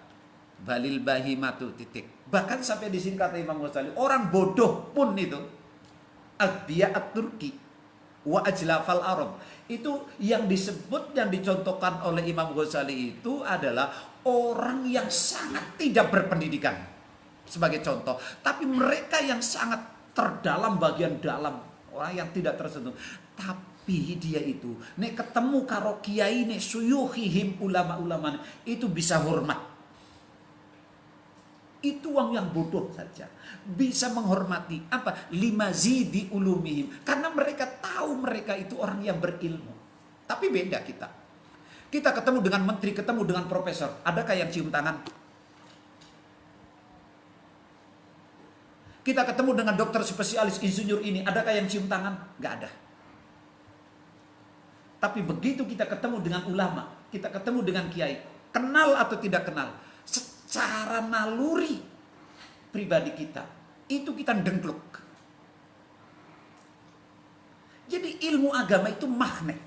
balil bahimatu titik. Bahkan sampai di sini kata Imam Ghazali, orang bodoh pun itu aghbiya at-Turki wa ajlafal Arab, itu yang disebut, yang dicontohkan oleh Imam Ghazali itu adalah orang yang sangat tidak berpendidikan sebagai contoh, tapi mereka yang sangat terdalam, bagian dalam, orang yang tidak tersentuh. Tapi dia itu nek ketemu karo kiai nek suyuhihim, ulama-ulama itu bisa hormat. Itu orang yang bodoh saja bisa menghormati apa? Limazidi ulumihim, karena mereka tahu mereka itu orang yang berilmu. Tapi beda kita. Kita ketemu dengan menteri, ketemu dengan profesor, adakah yang cium tangan? Kita ketemu dengan dokter spesialis insinyur ini, adakah yang cium tangan? Nggak ada. Tapi begitu kita ketemu dengan ulama, kita ketemu dengan kiai, kenal atau tidak kenal, secara naluri pribadi kita, itu kita dengkluk. Jadi ilmu agama itu magnet.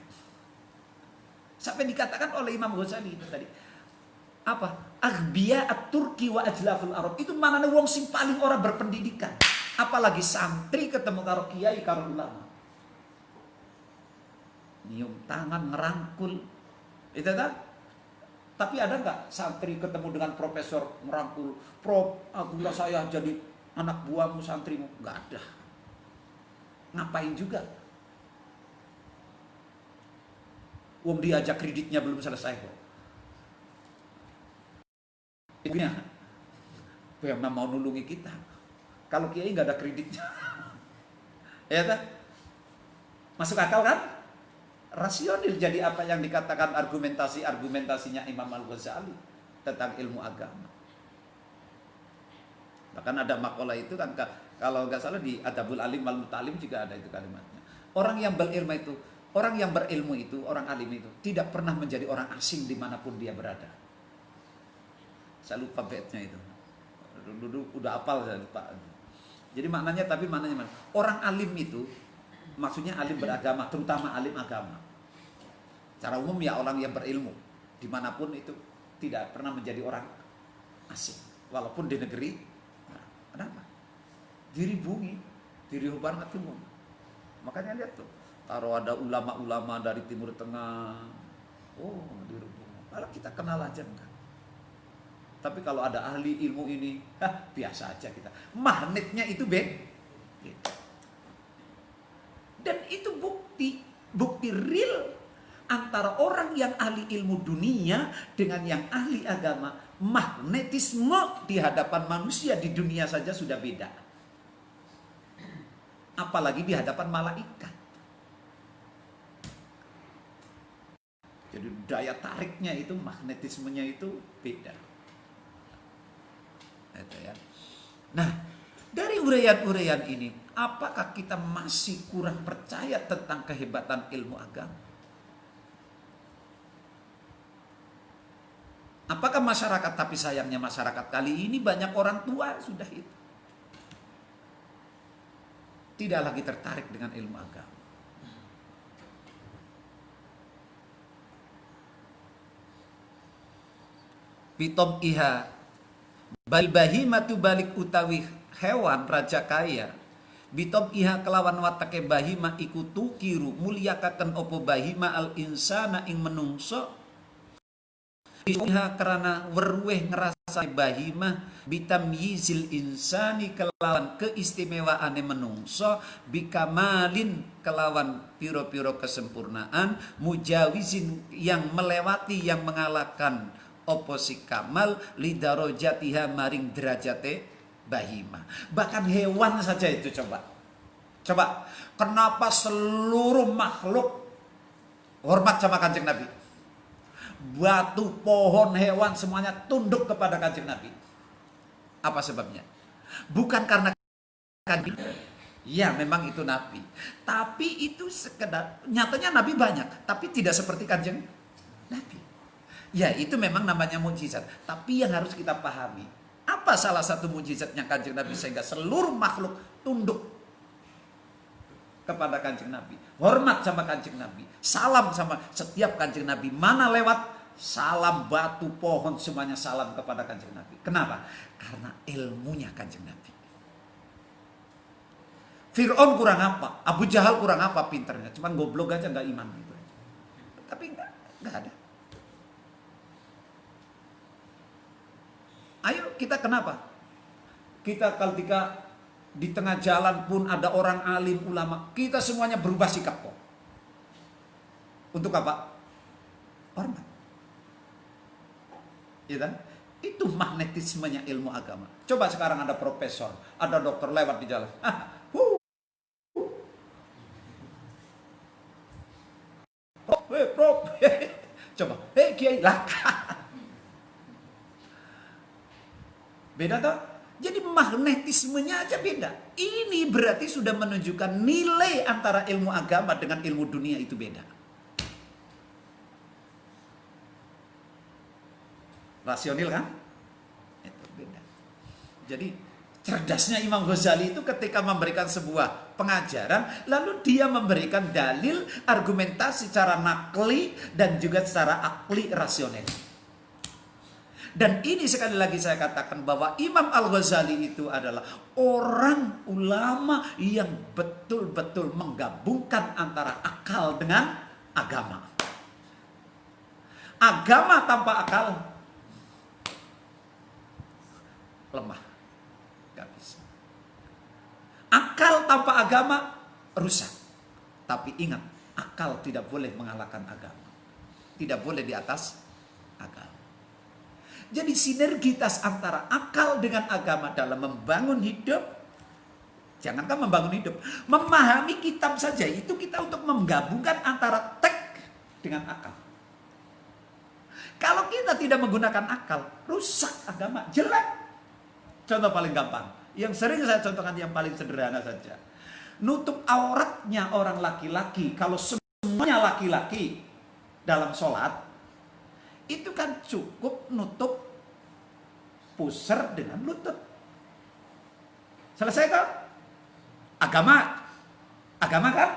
Sampai dikatakan oleh Imam Ghazali itu tadi, apa? Aghbiya at-Turki wa ajlaful Arab, itu manane wong sing paling orang berpendidikan. Apalagi santri ketemu karo kiai, karo ulama, nyium tangan, ngerangkul, itu kan? Tapi ada nggak santri ketemu dengan profesor ngerangkul, Prof, akulah saya jadi anak buahmu, santrimu? Nggak ada. Ngapain juga? Wong diajak kreditnya belum selesai kok. Ini yang mau nulungi kita. Kalau kiai nggak ada kreditnya, ya kan? Masuk akal kan? Rasional. Jadi apa yang dikatakan argumentasinya Imam Al-Ghazali tentang ilmu agama. Bahkan ada makalah itu kan, kalau nggak salah di Adabul Alim wal Mutalim juga ada itu kalimatnya. Orang yang berilmu itu, orang alim itu tidak pernah menjadi orang asing dimanapun dia berada. Saya lupa baitnya itu. Dulu udah hafal, saya lupa. Jadi maknanya mana? Orang alim itu maksudnya alim beragama, terutama alim agama. Secara umum ya orang yang berilmu dimanapun itu tidak pernah menjadi orang asing, walaupun di negeri. Nah, kenapa? Diribungi, diriuban timur. Makanya lihat tuh, kalau ada ulama-ulama dari Timur Tengah, oh diribungi. Kalau kita kenal aja enggak. Tapi kalau ada ahli ilmu ini, biasa aja kita. Magnetnya itu beda. Dan itu bukti real antara orang yang ahli ilmu dunia dengan yang ahli agama, magnetisme di hadapan manusia di dunia saja sudah beda. Apalagi di hadapan malaikat. Jadi daya tariknya itu, magnetismenya itu beda. Itu ya. Nah, dari uraian-uraian ini, apakah kita masih kurang percaya tentang kehebatan ilmu agama? Apakah masyarakat, tapi sayangnya masyarakat kali ini banyak orang tua sudah itu tidak lagi tertarik dengan ilmu agama. Pitom iha bal bahimatu balik utawi hewan raja kaya. Bitom iha kelawan watake bahima iku tukiru mulyakaken opo bahima al insana ing menungso. Iha karena werueh ngerasa bahima bitam yizil insani kelawan keistimewaane menungso bikamalin kelawan piro-piro kesempurnaan mujawizin yang melewati yang mengalahkan oposi kamal lidarojatiha maring derajate bahima. Bahkan hewan saja itu coba kenapa seluruh makhluk hormat sama Kanjeng Nabi? Batu, pohon, hewan semuanya tunduk kepada Kanjeng Nabi. Apa sebabnya? Bukan karena Kanjeng, ya memang itu Nabi, tapi itu sekedar nyatanya Nabi banyak, tapi tidak seperti Kanjeng Nabi. Ya itu memang namanya mukjizat. Tapi yang harus kita pahami, apa salah satu mukjizatnya Kanjeng Nabi sehingga seluruh makhluk tunduk kepada Kanjeng Nabi, hormat sama Kanjeng Nabi, salam sama setiap Kanjeng Nabi, mana lewat salam, batu, pohon semuanya salam kepada Kanjeng Nabi. Kenapa? Karena ilmunya Kanjeng Nabi. Fir'aun kurang apa? Abu Jahal kurang apa pinternya? Cuman goblok aja, nggak iman gitu. Tapi nggak ada. Ayo kita kenapa? Kita ketika di tengah jalan pun ada orang alim ulama, kita semuanya berubah sikap kok. Untuk apa? Hormat. Ya kan? Itu magnetismenya ilmu agama. Coba sekarang ada profesor, ada dokter lewat di jalan. Prof. Coba, kiai lah. Beda toh? Jadi magnetismenya aja beda. Ini berarti sudah menunjukkan nilai antara ilmu agama dengan ilmu dunia itu beda. Rasional kan? Itu beda. Jadi cerdasnya Imam Ghazali itu ketika memberikan sebuah pengajaran, lalu dia memberikan dalil, argumentasi secara nakli dan juga secara akli rasional. Dan ini sekali lagi saya katakan bahwa Imam Al-Ghazali itu adalah orang ulama yang betul-betul menggabungkan antara akal dengan agama. Agama tanpa akal lemah, gak bisa. Akal tanpa agama rusak. Tapi ingat, akal tidak boleh mengalahkan agama. Tidak boleh di atas agama. Jadi sinergitas antara akal dengan agama dalam membangun hidup. Jangankan membangun hidup, memahami kitab saja itu kita untuk menggabungkan antara teks dengan akal. Kalau kita tidak menggunakan akal, rusak agama, jelek. Contoh paling gampang, yang sering saya contohkan yang paling sederhana saja. Nutup auratnya orang laki-laki, kalau semuanya laki-laki dalam sholat, itu kan cukup nutup pusar dengan lutut. Selesai kan? Agama kan?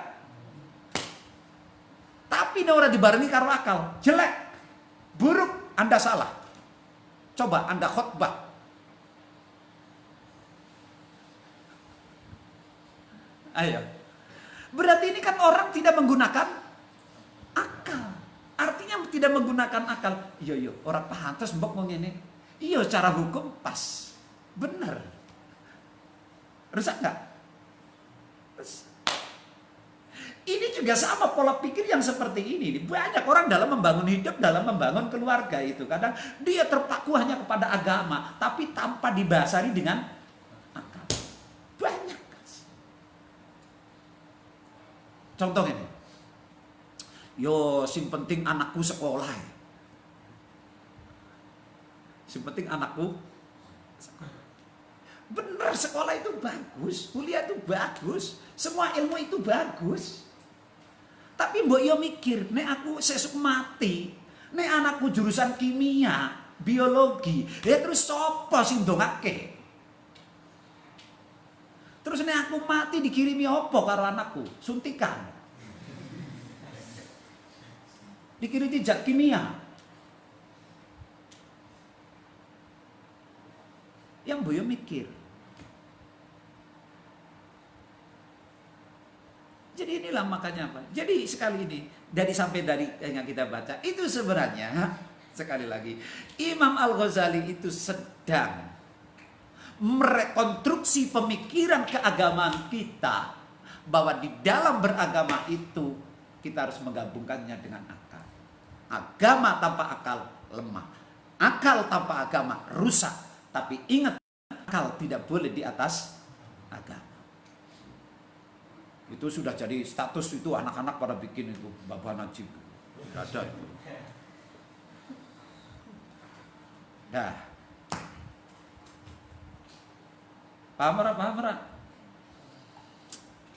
Tapi orang dibarengi karo akal, jelek, buruk, Anda salah. Coba Anda khotbah. Ayo. Berarti ini kan orang tidak menggunakan akal. Artinya tidak menggunakan akal. Iya, orang pantas mbok mau ngene. Iya, secara hukum pas. Benar. Rusak enggak? Ini juga juga sama pola pikir yang seperti ini. Banyak orang dalam membangun hidup, dalam membangun keluarga itu. Kadang dia terpaku hanya kepada agama, tapi tanpa dibasari dengan akal. Banyak. Contoh ini. Yo, sing penting anakku sekolah. Sing penting anakku sekolah. Benar, sekolah itu bagus, kuliah itu bagus, semua ilmu itu bagus. Tapi mbok yo mikir, nek aku sesuk mati, nek anakku jurusan kimia, biologi, ya terus sapa sing ndongake? Terus nek aku mati dikirimi apa karo anakku? Suntikan. Dikirimi zat kimia. Yang mbok yo mikir. Jadi inilah makanya apa? Jadi sekali ini dari yang kita baca itu sebenarnya sekali lagi Imam Al-Ghazali itu sedang merekonstruksi pemikiran keagamaan kita bahwa di dalam beragama itu kita harus menggabungkannya dengan akal. Agama tanpa akal lemah. Akal tanpa agama rusak. Tapi ingat, akal tidak boleh di atas agama. Itu sudah jadi status itu, anak-anak pada bikin itu Bapak Najib. Tidak ada itu. Nah. Paham ora?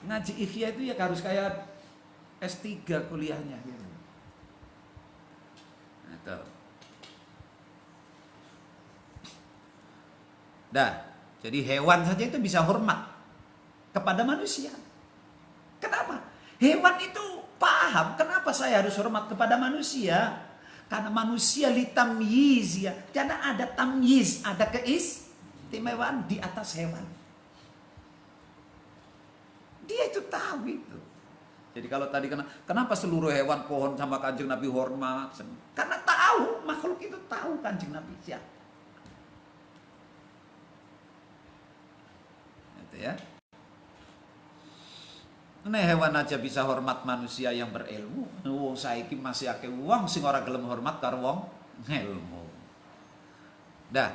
Ngaji Ihya itu ya harus kayak S3 kuliahnya. Nah, dah, jadi hewan saja itu bisa hormat kepada manusia. Kenapa? Hewan itu paham kenapa saya harus hormat kepada manusia. Karena manusia litamyiz ya. Karena ada tamyiz, ada keistimewaan di atas hewan. Dia itu tahu itu. Jadi kalau tadi kenapa seluruh hewan pohon sama Kanjeng Nabi hormat? Karena tahu, makhluk itu tahu Kanjeng Nabi siapa. Itu ya. Nek hewan aja bisa hormat manusia yang berilmu. Wong saiki masih akeh wong sing ora gelem hormat karo wong ilmu. Dah.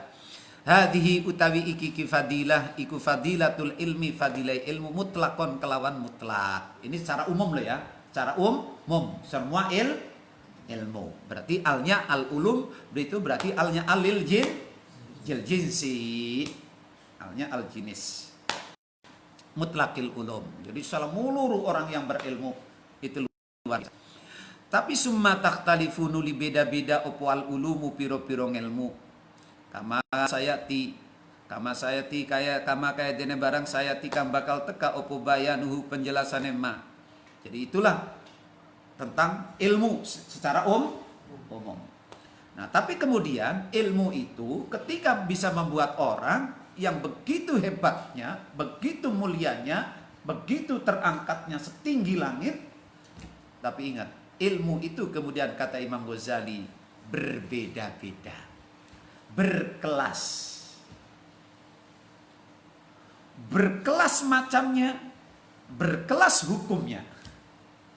Hadhihi utawi iki fadilah iku fadilatul ilmi, fadilah ilmu mutlakon kelawan mutlak. Ini secara umum loh ya. Secara umum semua ilmu. Berarti alnya al ulum, itu berarti alnya alil jinsi. Alnya al jinis. Mutlakil ulum. Jadi seluruh orang yang berilmu itu luar biasa. Tapi summa takhtalifu nuli beda-beda opo al ulumu piro-piro ilmu. Kama sayati kayak dene barang sayati kang bakal teka opo bayanuhu penjelasannya ma. Jadi itulah tentang ilmu secara umum. Nah, tapi kemudian ilmu itu ketika bisa membuat orang yang begitu hebatnya, begitu mulianya, begitu terangkatnya setinggi langit. Tapi ingat, ilmu itu kemudian kata Imam Ghazali berbeda-beda, berkelas. Berkelas macamnya, berkelas hukumnya,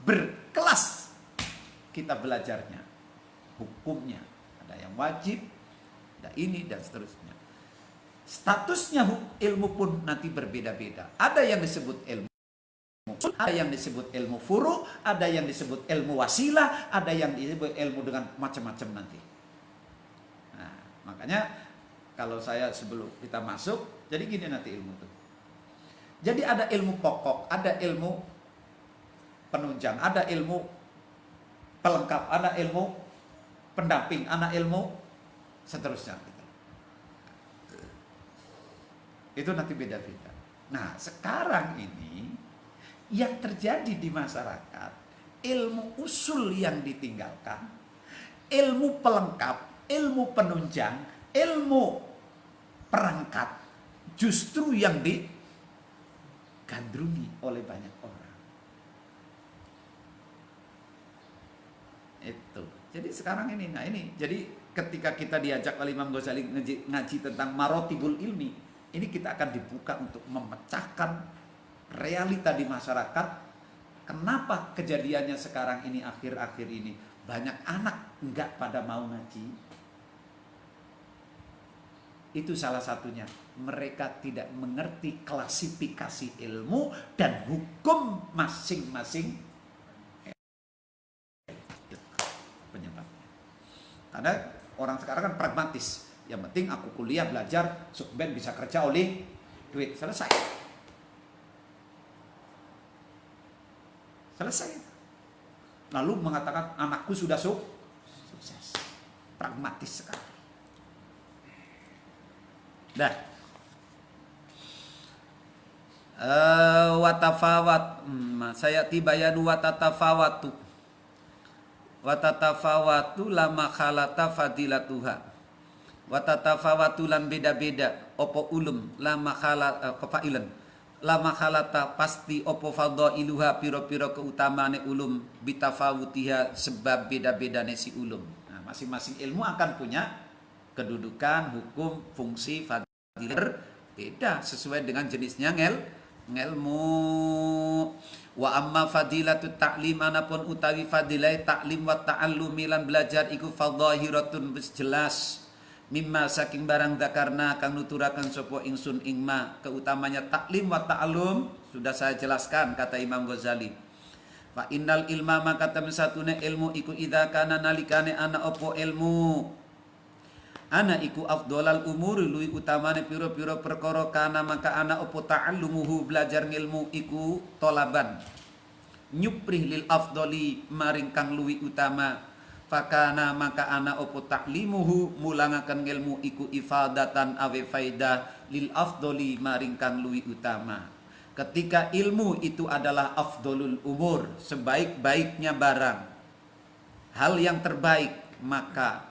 berkelas kita belajarnya, hukumnya. Ada yang wajib, ada ini dan seterusnya. Statusnya ilmu pun nanti berbeda-beda. Ada yang disebut ilmu, ada yang disebut ilmu furu, ada yang disebut ilmu wasilah, ada yang disebut ilmu dengan macam-macam nanti. Nah, makanya kalau saya sebelum kita masuk, jadi gini nanti ilmu itu. Jadi ada ilmu pokok, ada ilmu penunjang, ada ilmu pelengkap, ada ilmu pendamping, ada ilmu seterusnya. Itu nanti beda-beda. Nah, sekarang ini yang terjadi di masyarakat, ilmu usul yang ditinggalkan, ilmu pelengkap, ilmu penunjang, ilmu perangkat justru yang digandrungi oleh banyak orang. Itu. Jadi sekarang ini, nah ini, jadi ketika kita diajak oleh Imam Ghazali ngaji tentang marotibul ilmi, ini kita akan dibuka untuk memecahkan realita di masyarakat kenapa kejadiannya sekarang ini akhir-akhir ini banyak anak enggak pada mau ngaji? Itu salah satunya, mereka tidak mengerti klasifikasi ilmu dan hukum masing-masing penyebabnya. Karena orang sekarang kan pragmatis, yang penting aku kuliah belajar, ben bisa kerja oleh duit, selesai. Lalu mengatakan anakku sudah sukses. Pragmatis sekali. Dah. Watafawat saya tibayanu watatafawatu lama khalata fadilatuha watatafawatu lan beda-beda opo ulum lama khalata failan lama khalata pasti opo fadailuha piro-piro keutamane ulum bitafawutiha sebab beda-bedane si ulum. Nah, masing-masing ilmu akan punya kedudukan, hukum, fungsi, fadilah beda sesuai dengan jenisnya ngelmu. Wa amma fadilatut ta'lim anapun utawi fadilah ta'lim wa ta'allumi lan belajar iku fadhahiratun jelas mimma saking barang zakarna kang nuturaken sapa ingsun ingma keutamanya taklim wa ta'allum sudah saya jelaskan kata Imam Ghazali. Fa innal ilma maka temen satune ilmu iku idza kana nalikane ana opo ilmu ana iku afdolal umur luwi utamane piro-piro perkara kana maka ana opo ta'allumuhu belajar ngilmu iku tolaban nyuprih lil afdoli maring kang luwi utama fakana maka ana opo taklimuhu mulangaken ilmu iku ifadatan awe faidah lil afdoli maring kang luwi utama. Ketika ilmu itu adalah afdolul umur, sebaik-baiknya barang, hal yang terbaik, maka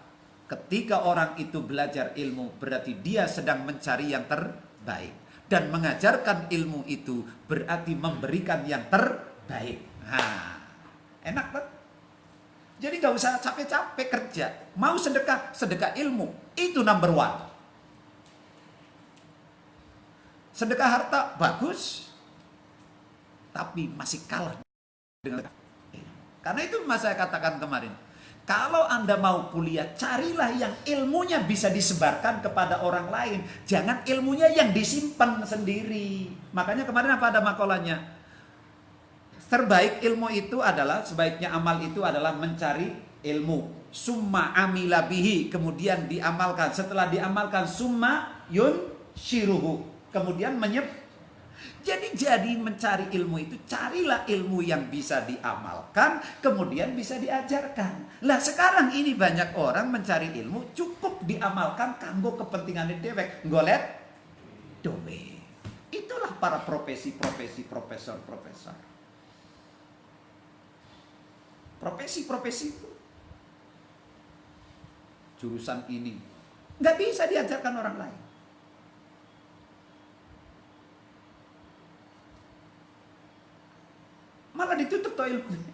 ketika orang itu belajar ilmu berarti dia sedang mencari yang terbaik, dan mengajarkan ilmu itu berarti memberikan yang terbaik. Nah, enak banget. Jadi gak usah capek-capek kerja. Mau sedekah, sedekah ilmu. Itu number one. Sedekah harta, bagus. Tapi masih kalah dengan karena itu mas saya katakan kemarin. Kalau Anda mau kuliah, carilah yang ilmunya bisa disebarkan kepada orang lain. Jangan ilmunya yang disimpan sendiri. Makanya kemarin apa ada makalahnya? Terbaik ilmu itu adalah, sebaiknya amal itu adalah mencari ilmu. Summa amila bihi, kemudian diamalkan. Setelah diamalkan, summa yun shiruhu, kemudian jadi mencari ilmu itu, carilah ilmu yang bisa diamalkan, kemudian bisa diajarkan. Lah sekarang ini banyak orang mencari ilmu, cukup diamalkan kanggo kepentingan dewek, golet dowe. Itulah para profesi-profesi profesor-profesor. Profesi-profesi itu jurusan ini nggak bisa diajarkan orang lain. Malah ditutup tuh ilmunya.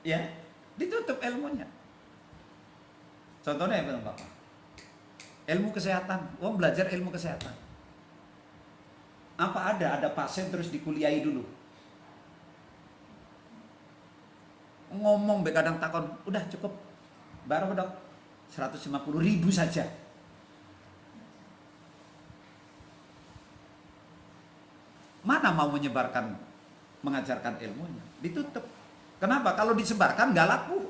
Ya, ditutup ilmunya. Contohnya apa Bapak? Ilmu kesehatan, wong belajar ilmu kesehatan. Apa ada pasien terus dikuliahi dulu? Ngomong kadang takon, udah cukup. Baru dok, 150.000 saja. Mana mau menyebarkan, mengajarkan ilmunya? Ditutup. Kenapa? Kalau disebarkan nggak laku.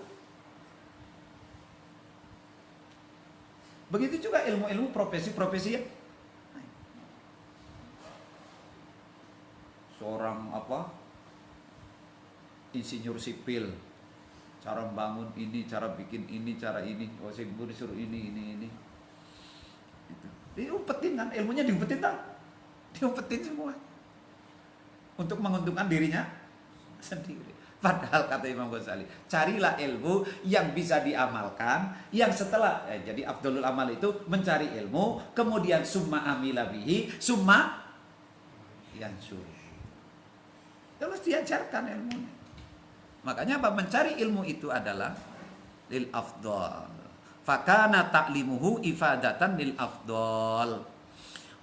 Begitu juga ilmu-ilmu profesi-profesi ya. Seorang insinyur sipil, cara membangun ini, cara bikin ini, cara ini, disuruh ini. Diumpetin kan, ilmunya diumpetin tak? Diumpetin semua. Untuk menguntungkan dirinya sendiri. Padahal kata Imam Ghazali, carilah ilmu yang bisa diamalkan, yang setelah jadi afdolul amal itu mencari ilmu, kemudian summa amila bihi, summa yansur. Terus diajarkan ilmunya. Makanya apa? Mencari ilmu itu adalah lil afdol. Fakana ta'limuhu ifadatan lil afdol.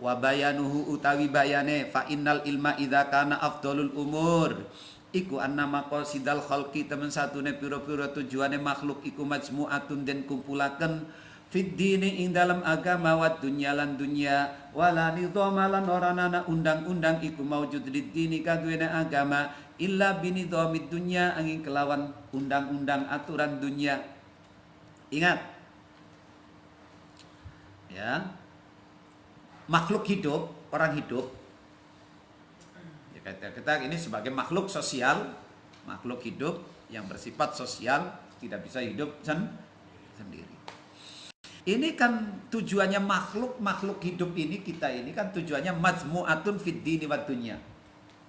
Wa bayanuhu utawi bayane fa innal ilma idza kana afdolul umur. iku annama qasidal khalqi temen satune pira-pira tujuane makhluk iku majmu'atun den kumpulaken fid dini ing dalam agama wa dunya lan dunya wala nidhama lan ora ana undang-undang iku maujud lid dini kaduwene agama illa binidhamid dunya angin kelawan undang-undang aturan dunia. Ingat ya, makhluk hidup, orang hidup ya, kita ini sebagai makhluk sosial, makhluk hidup yang bersifat sosial, tidak bisa hidup sendiri. Ini kan tujuannya makhluk hidup ini, kita ini kan tujuannya majmu'atun fid dini wad dunya.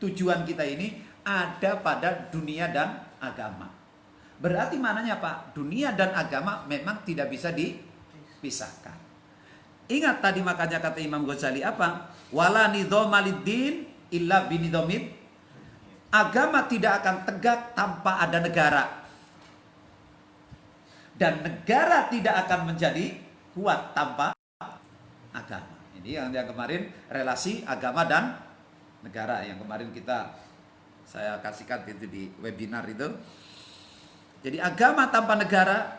Tujuan kita ini ada pada dunia dan agama. Berarti mananya Pak? Dunia dan agama memang tidak bisa dipisahkan. Ingat tadi makanya kata Imam Ghazali apa? Wala nidhama lid-din illa binidhamid. Agama tidak akan tegak tanpa ada negara. Dan negara tidak akan menjadi kuat tanpa agama. Ini yang kemarin relasi agama dan negara yang kemarin saya kasihkan itu di webinar itu. Jadi agama tanpa negara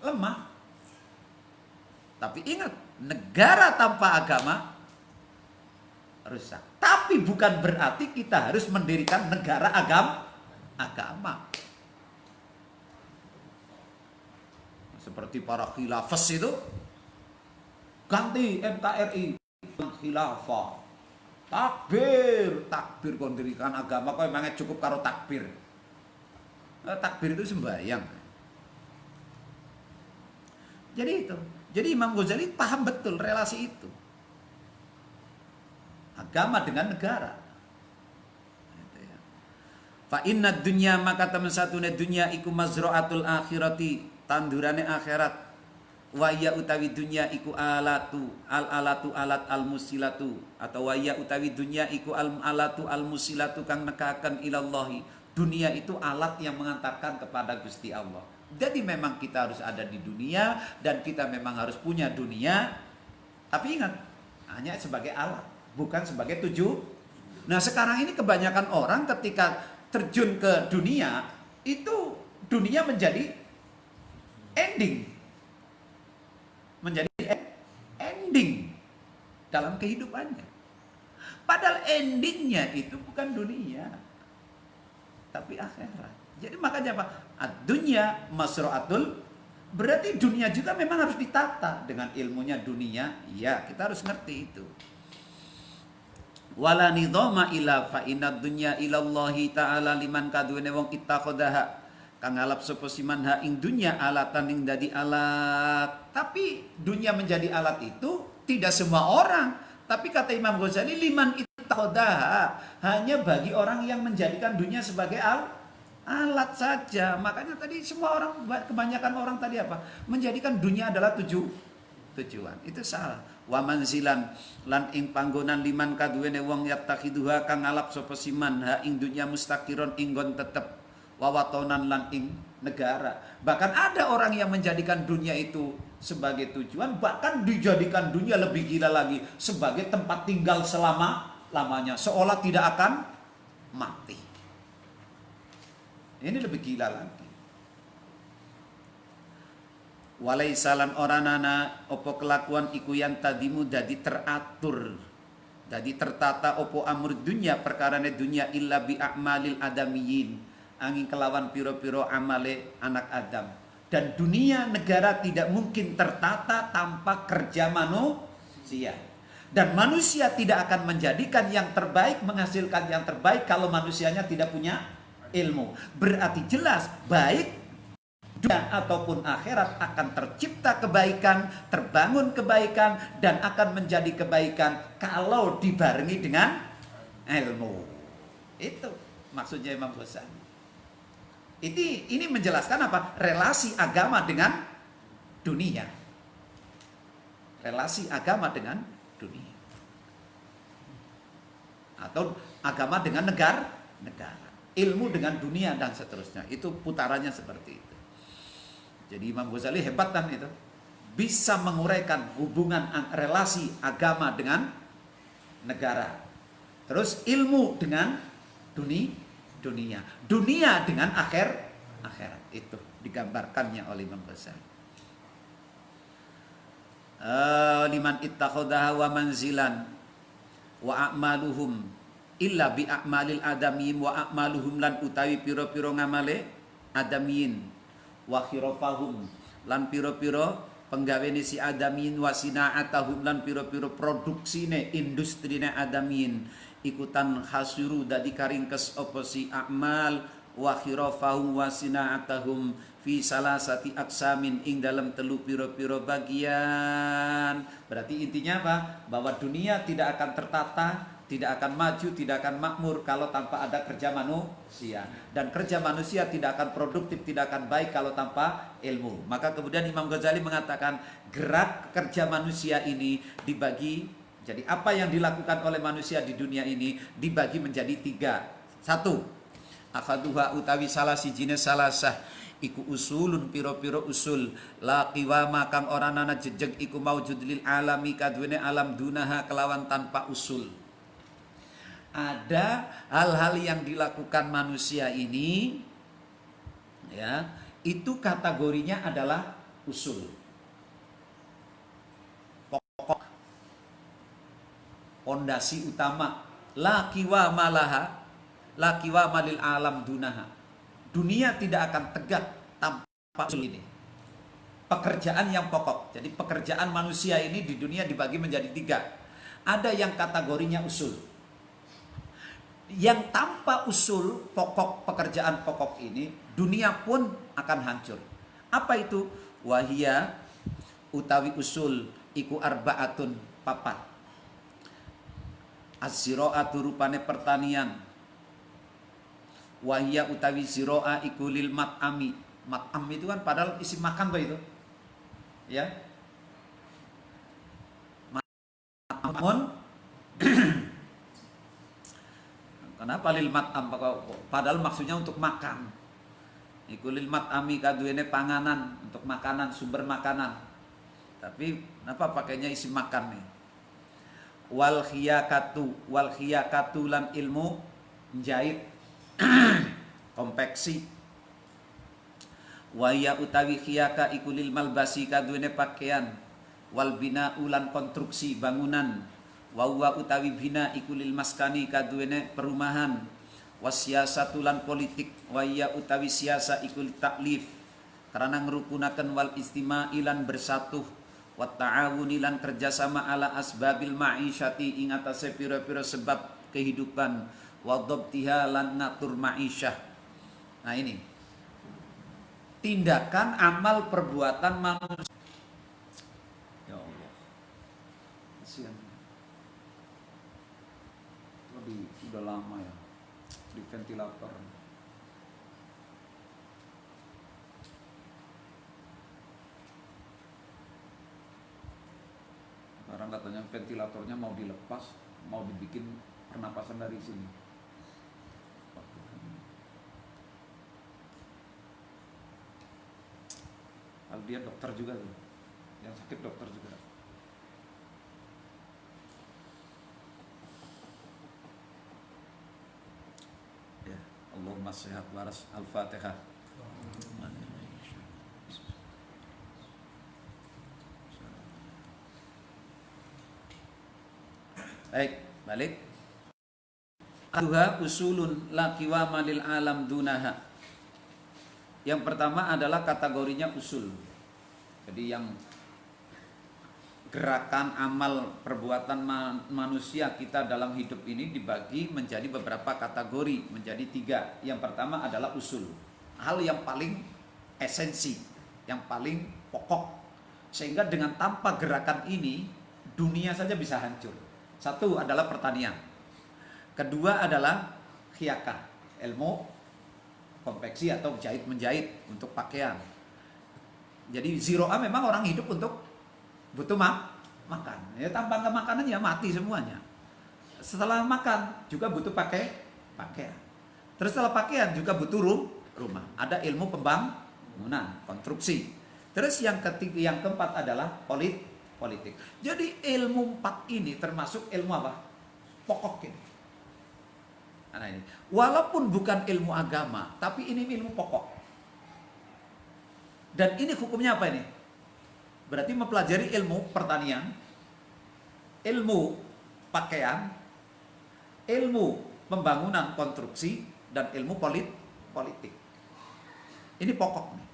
lemah. Tapi ingat, negara tanpa agama rusak. Tapi bukan berarti kita harus mendirikan negara agama. Seperti para khilafah itu, ganti NKRI khilafah, takbir kondirikan agama kok emangnya cukup karo takbir. Takbir itu sembahyang. Jadi Imam Ghazali paham betul relasi itu, agama dengan negara. Fa inna dunya maka temen satune dunya iku mazra'atul akhirati, tandurane akhirat. Wa ya utawi dunya iku alat al musilatu, atau wa ya utawi dunya iku alatu al musilatu kang nekaken ilallahi. Dunia itu alat yang mengantarkan kepada Gusti Allah. Jadi memang kita harus ada di dunia dan kita memang harus punya dunia. Tapi ingat, hanya sebagai alat, bukan sebagai tujuan. Nah, sekarang ini kebanyakan orang ketika terjun ke dunia, itu dunia menjadi ending. Menjadi ending dalam kehidupannya. Padahal endingnya itu bukan dunia, tapi akhirat. Jadi makanya apa? Ad-dunya masra'atul, berarti dunia juga memang harus ditata dengan ilmunya dunia. Ya, kita harus ngerti itu. Wala nidhama ila fa inad dunya ilallahi ta'ala liman kaduwene wong ittakhadha kang ngalap sapa siman ha ing dunya alatan ing dadi alat. Tapi dunia menjadi alat itu tidak semua orang. Tapi kata Imam Ghazali liman ittakhadha, hanya bagi orang yang menjadikan dunia sebagai alat saja. Makanya tadi semua orang, kebanyakan orang tadi apa? Menjadikan dunia adalah tujuan. Itu salah. Wa manzilan lan ing panggonan liman kaduwene wong yattakhidhuha kang ngalap sapa siman ha ing dunya mustaqiron inggon tetep. Wawatonan lan ing negara. Bahkan ada orang yang menjadikan dunia itu sebagai tujuan, bahkan dijadikan dunia lebih gila lagi sebagai tempat tinggal selama-lamanya, seolah tidak akan mati. Ini lebih gila lagi. Walaisalan oranana opo kelakuan iku yang tadimu dadi teratur, dadi tertata opo amur dunya perkarane dunya illa bi a'malil adamiyin, angin kelawan piro-piro amale anak Adam. Dan dunia negara tidak mungkin tertata tanpa kerja manusia. Dan manusia tidak akan menjadikan yang terbaik, menghasilkan yang terbaik kalau manusianya tidak punya ilmu. Berarti jelas baik dunia ataupun akhirat akan tercipta kebaikan, terbangun kebaikan, dan akan menjadi kebaikan kalau dibarengi dengan ilmu. Itu maksudnya Imam Ghazali. Ini menjelaskan apa? Relasi agama dengan dunia. Relasi agama dengan dunia. Atau agama dengan negara. Ilmu dengan dunia dan seterusnya. Itu putarannya seperti itu. Jadi Imam Ghazali hebat kan itu. Bisa menguraikan hubungan relasi agama dengan negara. Terus ilmu dengan dunia. Dunia dengan akhirat itu digambarkannya oleh Imam Ghazali. Liman ittakhadha wa manzilan wa a'maluhum illa bi a'malil adamiyin wa a'maluhum lan utawi piro-piro ngamale adamiyin wa khirafahum lan piro-piro penggawene si adamiyin wa sina'atahum lan piro-piro produksine industrine adamiyin ikutan hasiru dadi karingkes apa si a'mal wa khirafahum wa sina'atahum fi salasati aksamin ing dalam telu piro-piro bagian. Berarti intinya apa? Bahwa dunia tidak akan tertata, tidak akan maju, tidak akan makmur kalau tanpa ada kerja manusia. Dan kerja manusia tidak akan produktif, tidak akan baik kalau tanpa ilmu. Maka kemudian Imam Ghazali mengatakan gerak kerja manusia ini dibagi. Jadi apa yang dilakukan oleh manusia di dunia ini dibagi menjadi 3. 1. Akhaduha utawi salah sijine salasah iku usulun piro-piro usul la qiwama kang ora ana jejeg iku maujud lil alami kadwene alam dunaha kelawan tanpa usul. Ada hal-hal yang dilakukan manusia ini ya, itu kategorinya adalah usul. Pokok pondasi utama la qiwama laha la qiwama lil alam dunaha. Dunia tidak akan tegak tanpa usul ini. Pekerjaan yang pokok. Jadi pekerjaan manusia ini di dunia dibagi menjadi 3. Ada yang kategorinya usul. Yang tanpa usul pokok, pekerjaan pokok ini, dunia pun akan hancur. Apa itu? Wahia utawi usul iku arbaatun 4. Az-zira'atu rupane pertanian. Wahia utawi ziro'a iku lil mat'ami. Mat'am itu kan padahal isi makan tuh itu. Ya. Mat'amun. Kenapa lil mat'am? Padahal maksudnya untuk makan. Iku lil mat'ami kaduene panganan, untuk makanan, sumber makanan. Tapi kenapa pakainya isi makan nih? Wal khiyakatu lan ilmu menjahit. Konveksi. Waya utawi khiyaka iku lil malbasi kaduene pakaian. Wal bina ulan konstruksi bangunan. Wa utawi bina iku lil maskani kaduene perumahan. Wasyasatu lan politik. Waya utawi siasa iku taklif karena ngerukunaken wal istima'i lan bersatu. Wa ta'awuni lan kerjasama ala asbabil ma'isyati ing atase pira-pira sebab kehidupan. Wadobtiha lan natur ma'isyah. Nah ini tindakan amal perbuatan manusia. Ya Allah, kasihan. Udah lama ya di ventilator. Sekarang katanya ventilatornya mau dilepas, mau dibikin pernapasan dari sini. Kalau dia dokter juga tuh, yang sakit dokter juga. Ya, Allahumma sehat waras. Al-Fatihah. Baik, balik. Aduha usulun la qiwama lil alam dunaha. Yang pertama adalah kategorinya usul. Jadi yang gerakan amal perbuatan manusia kita dalam hidup ini dibagi menjadi beberapa kategori, menjadi 3. Yang pertama adalah usul. Hal yang paling esensi, yang paling pokok. Sehingga dengan tanpa gerakan ini dunia saja bisa hancur. 1 adalah pertanian. Kedua adalah khiyakah, ilmu konveksi atau jahit-menjahit untuk pakaian. Jadi ziro'a memang orang hidup untuk butuh makan. Ya tanpa makanan ya mati semuanya. Setelah makan juga butuh pakaian. Terus setelah pakaian juga butuh rumah. Ada ilmu pembangunan, konstruksi. Terus yang ketiga, yang keempat adalah politik. Jadi ilmu 4 ini termasuk ilmu apa? Pokok ini. Nah, ini. Walaupun bukan ilmu agama, tapi ini ilmu pokok. Dan ini hukumnya apa ini? Berarti mempelajari ilmu pertanian, ilmu pakaian, ilmu pembangunan konstruksi, dan ilmu politik. Ini pokok nih.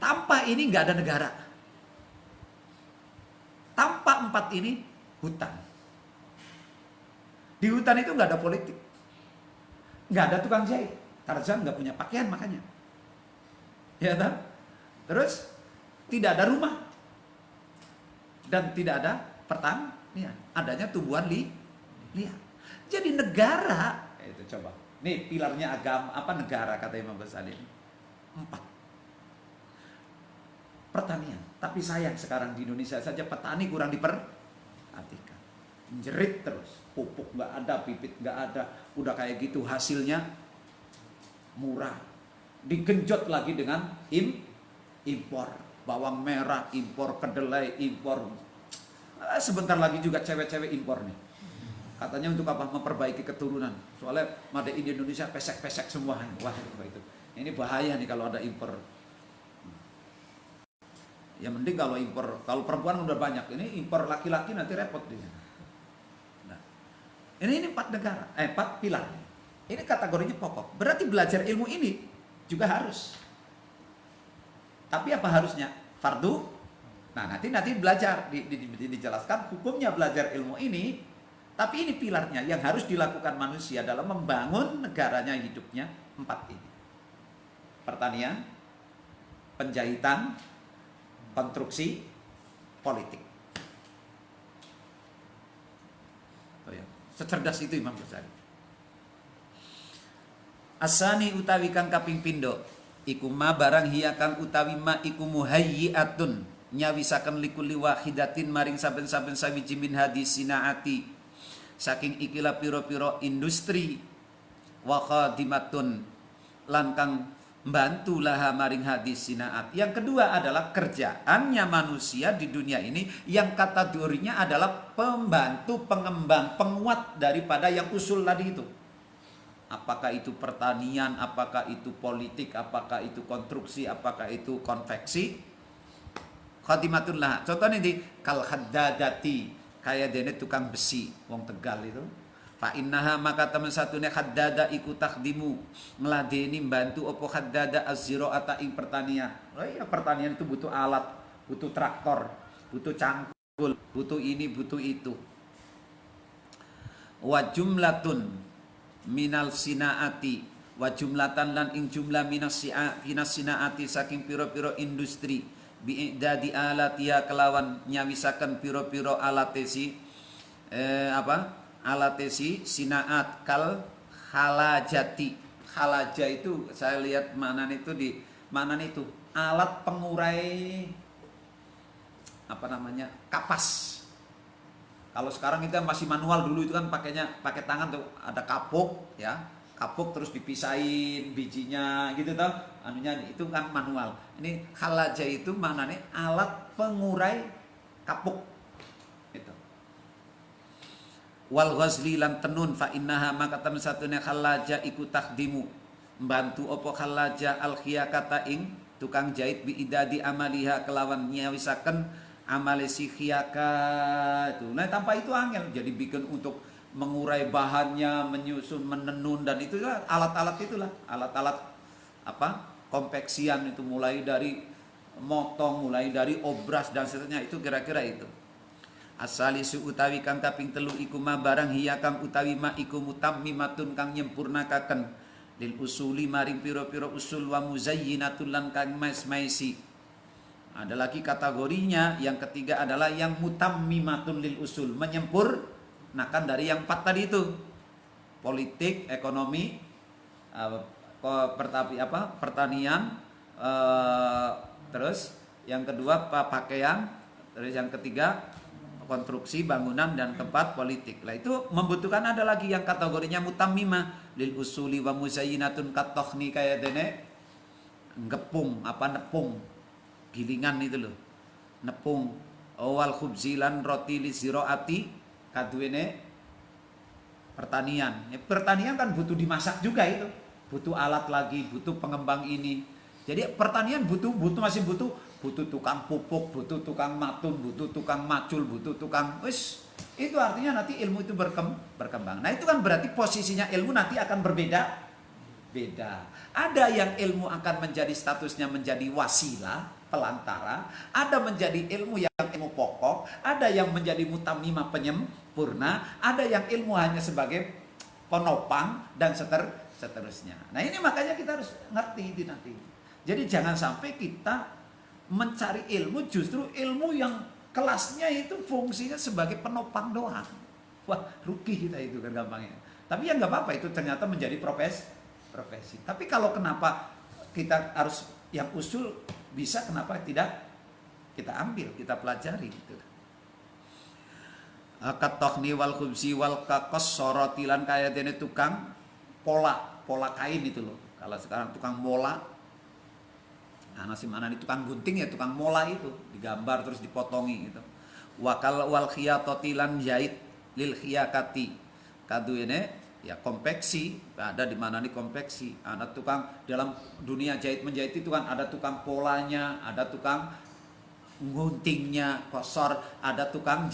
Tanpa ini nggak ada negara. Tanpa 4 ini hutan. Di hutan itu nggak ada politik, nggak ada tukang jahit. Tarzan nggak punya pakaian makanya, ya kan? Terus tidak ada rumah dan tidak ada pertanian, adanya tumbuhan liar. Jadi negara itu coba. Nih pilarnya agama apa negara kata Imam Ghazali ini 4. Pertanian. Tapi sayang sekarang di Indonesia saja petani kurang diperhatikan. Jerit terus, pupuk nggak ada, bibit nggak ada, udah kayak gitu hasilnya murah. Digenjot lagi dengan impor. Bawang merah impor, kedelai impor. Sebentar lagi juga cewek-cewek impor nih. Katanya untuk apa? Memperbaiki keturunan. Soalnya made in Indonesia pesek-pesek semua. Wah itu. Ini bahaya nih kalau ada impor. Ya mending kalau impor, kalau perempuan udah banyak. Ini impor laki-laki nanti repot dia. Nah, ini 4 negara, 4 pilar. Ini kategorinya pokok. Berarti belajar ilmu ini juga harus. Tapi apa harusnya? Fardu. Nah, nanti belajar dijelaskan hukumnya belajar ilmu ini. Tapi ini pilarnya yang harus dilakukan manusia dalam membangun negaranya, hidupnya 4 ini. Pertanian, penjahitan, konstruksi, politik. Oh ya, secerdas itu Imam Ghazali. Asani utawi kang kaping pindho iku ma barang hiya kang utawi ma iku muhayyiatun nyawisaken likulli wahidatin maring saben-saben sawiji min hadis sinaati saking ikilah piro-piro industri wa khadimatun lan kang bantu laha maring hadis sinaat. Yang kedua adalah kerjaannya manusia di dunia ini yang kategorinya adalah pembantu, pengembang, penguat daripada yang usul tadi itu. Apakah itu pertanian, apakah itu politik, apakah itu konstruksi, apakah itu konveksi. Khadimatun laha. Contohnya di kal haddadati, kayak dene tukang besi wong Tegal itu. Fa innaha maka temen satune haddada iku takdimu ngladeni mbantu opo haddada az-ziraata ing pertanian. Oh iya, pertanian itu butuh alat, butuh traktor, butuh cangkul, butuh ini, butuh itu. Wa jumlatun minal sinaati wa jumlatan lan ing jumlah minas sinaati saking piro-piro industri bi'idadi alatia kelawan nyawisaken piro-piro alatesi alatesi sinaat kal halajati. Halaja itu saya lihat maknanya itu di maknanya itu alat pengurai apa namanya kapas. Kalau sekarang kita masih manual, dulu itu kan pakai tangan tuh, ada kapuk ya, kapuk terus dipisahin bijinya gitu toh, anunya itu kan manual. Ini halaja itu maknanya alat pengurai kapuk itu. Wal ghazli lan tenun fa innaha maka temen satune halaja iku takdimu membantu opo halaja al khiyakata ing tukang jahit bi idadi amaliha kelawan nyawisaken amale si khiyaka itu. Nah, tanpa itu angel. Jadi bikin untuk mengurai bahannya, menyusun, menenun, dan itu alat-alat itulah, alat-alat apa? Konveksian itu mulai dari motong, mulai dari obras dan seterusnya, itu kira-kira itu. Asalisu utawi kang kaping telu iku ma barang hiya kang utawi ma iku mutammimatun kang nyempurnakaken lil usuli maring piro-piro usul wa muzayyinatun lan kang maisi. Ada lagi kategorinya, yang ketiga adalah yang mutammimatun lil usul, menyempurnakan dari yang 4 tadi itu. Politik, ekonomi, pertanian, terus yang kedua pakaian, terus yang ketiga konstruksi, bangunan, dan keempat politik. Lah itu membutuhkan ada lagi yang kategorinya mutammimah lil usuli wa muzayyinatun katohni kayak dene ngepung nepung gilingan itu loh, nepung awal khubzilan roti li ziraati kaduene pertanian. Ya, pertanian kan butuh dimasak juga itu. Butuh alat lagi, butuh pengembang ini. Jadi pertanian masih butuh tukang pupuk, butuh tukang matun, butuh tukang macul, butuh tukang itu artinya nanti ilmu itu berkembang. Nah, itu kan berarti posisinya ilmu nanti akan beda. Ada yang ilmu akan menjadi statusnya menjadi wasilah, pelantara, ada menjadi ilmu yang ilmu pokok, ada yang menjadi mutamimah penyempurna, ada yang ilmu hanya sebagai penopang dan seterusnya. Nah, ini makanya kita harus ngerti itu nanti. Jadi jangan sampai kita mencari ilmu justru ilmu yang kelasnya itu fungsinya sebagai penopang doang. Wah, rugi kita itu kan gampangnya. Tapi ya nggak apa-apa, itu ternyata menjadi profesi. Tapi kalau kenapa kita harus yang usul bisa, kenapa tidak kita ambil, kita pelajari gitu. Katohni wal khubsi wal kakos sorotilan kayak ini tukang pola kain itu loh. Kalau sekarang tukang mola, nah nasi mana nih tukang gunting ya, tukang mola itu digambar terus dipotongi gitu. Wakal wal khiyatotilan jahit lil khiyakati kadu ini ya konveksi, ada di mana nih konveksi. Ada tukang dalam dunia jahit menjahit itu kan ada tukang polanya, ada tukang guntingnya, kosor, ada tukang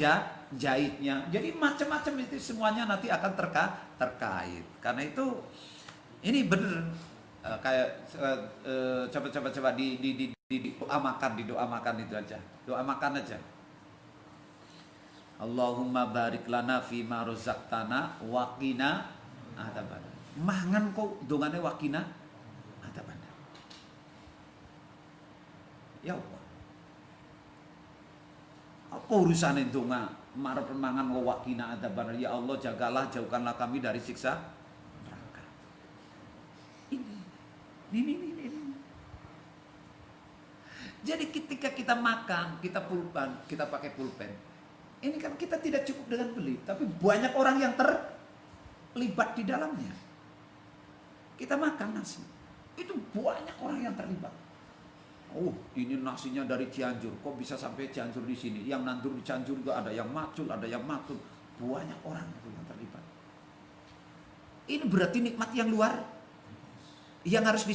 jahitnya. Jadi macam-macam itu semuanya nanti akan terkait. Karena itu ini bener kayak coba di doa makan itu aja. Doa makan aja. Allahumma barik lana fima razaqtana wa qina adzabannar. Mangan kok dongane wa qina adzabannar. Ya Allah. Apa urusannya donga marep mangan wa qina adzabannar? Ya Allah, jagalah, jauhkanlah kami dari siksa neraka. Ini. Jadi ketika kita makan, kita pulpen, kita pakai pulpen. Ini kan kita tidak cukup dengan beli, tapi banyak orang yang terlibat di dalamnya. Kita makan nasi, itu banyak orang yang terlibat. Oh, ini nasinya dari Cianjur, kok bisa sampai Cianjur di sini? Yang nandur di Cianjur juga ada yang macul, ada yang matun. Banyak orang itu yang terlibat. Ini berarti nikmat yang luar, yang harus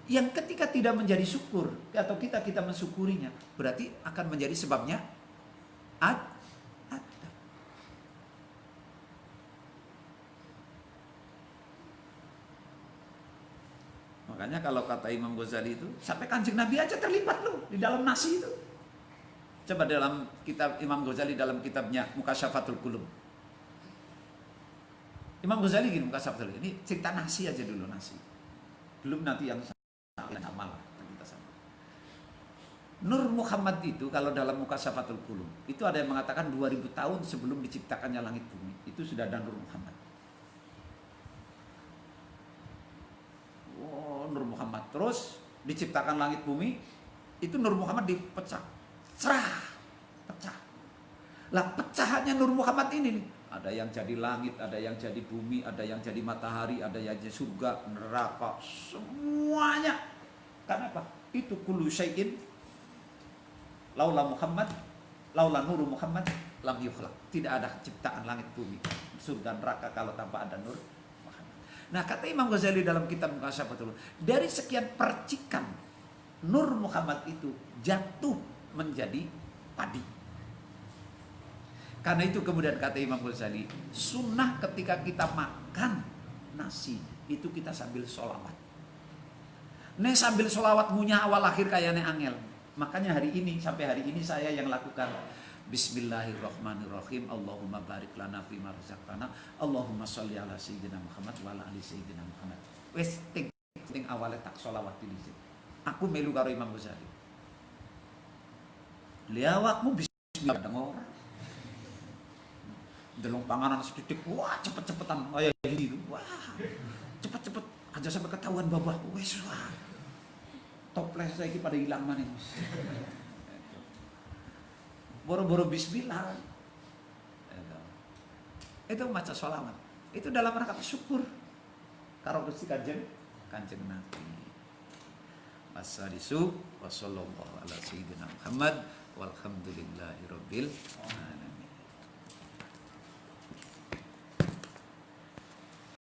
yang ketika tidak menjadi syukur atau kita mensyukurinya, berarti akan menjadi sebabnya adab. Makanya kalau kata Imam Ghazali itu sampai Kanjeng Nabi aja terlibat loh di dalam nasi itu. Coba dalam kitab Imam Ghazali dalam kitabnya Mukasyafatul Qulub. Imam Ghazali gini, Mukasyafatul, ini cerita nasi aja dulu, nasi. Belum nanti yang sama lah, kita sama. Nur Muhammad itu kalau dalam Mukasyafatul Qulub itu ada yang mengatakan 2000 tahun sebelum diciptakannya langit bumi itu sudah ada Nur Muhammad. Oh, Nur Muhammad terus diciptakan langit bumi itu Nur Muhammad dipecah, pecah. Lah pecahannya Nur Muhammad ini nih, ada yang jadi langit, ada yang jadi bumi, ada yang jadi matahari, ada yang jadi surga, neraka, semuanya. Karena apa? Itu kullu syai'in laula nuru Muhammad lam yukhlaq. Tidak ada ciptaan langit bumi, surga neraka kalau tanpa ada Nur Muhammad. Nah, kata Imam Ghazali dalam kitab Mukasyafatul, dari sekian percikan Nur Muhammad itu jatuh menjadi padi. Karena itu kemudian kata Imam Ghazali, sunnah ketika kita makan nasi itu kita sambil sholawat. Nih sambil sholawat munya awal akhir kayaknya angel. Makanya hari ini sampai hari ini saya yang lakukan Bismillahirrahmanirrahim. Allahumma barik lana fima razaqtana. Allahumma sholli ala sayyidina Muhammad wa ala ali sayyidina Muhammad. Wes ting awalnya tak sholawat di sini. Aku melu karo Imam Ghazali. Liawakmu bismillah dengar. Delong panganan setitik, wah cepet-cepetan kayak gitu, wah cepet-cepet aja sampai ketahuan babah, wes wah toples lagi pada hilang mana nih, boro-boro bismillah, itu maca sholawat, itu dalam rangka syukur, karo Gusti Kanjeng Nabi. Wassalisu wassallallahu ala sayyidina Muhammad walhamdulillahirabbil alamin.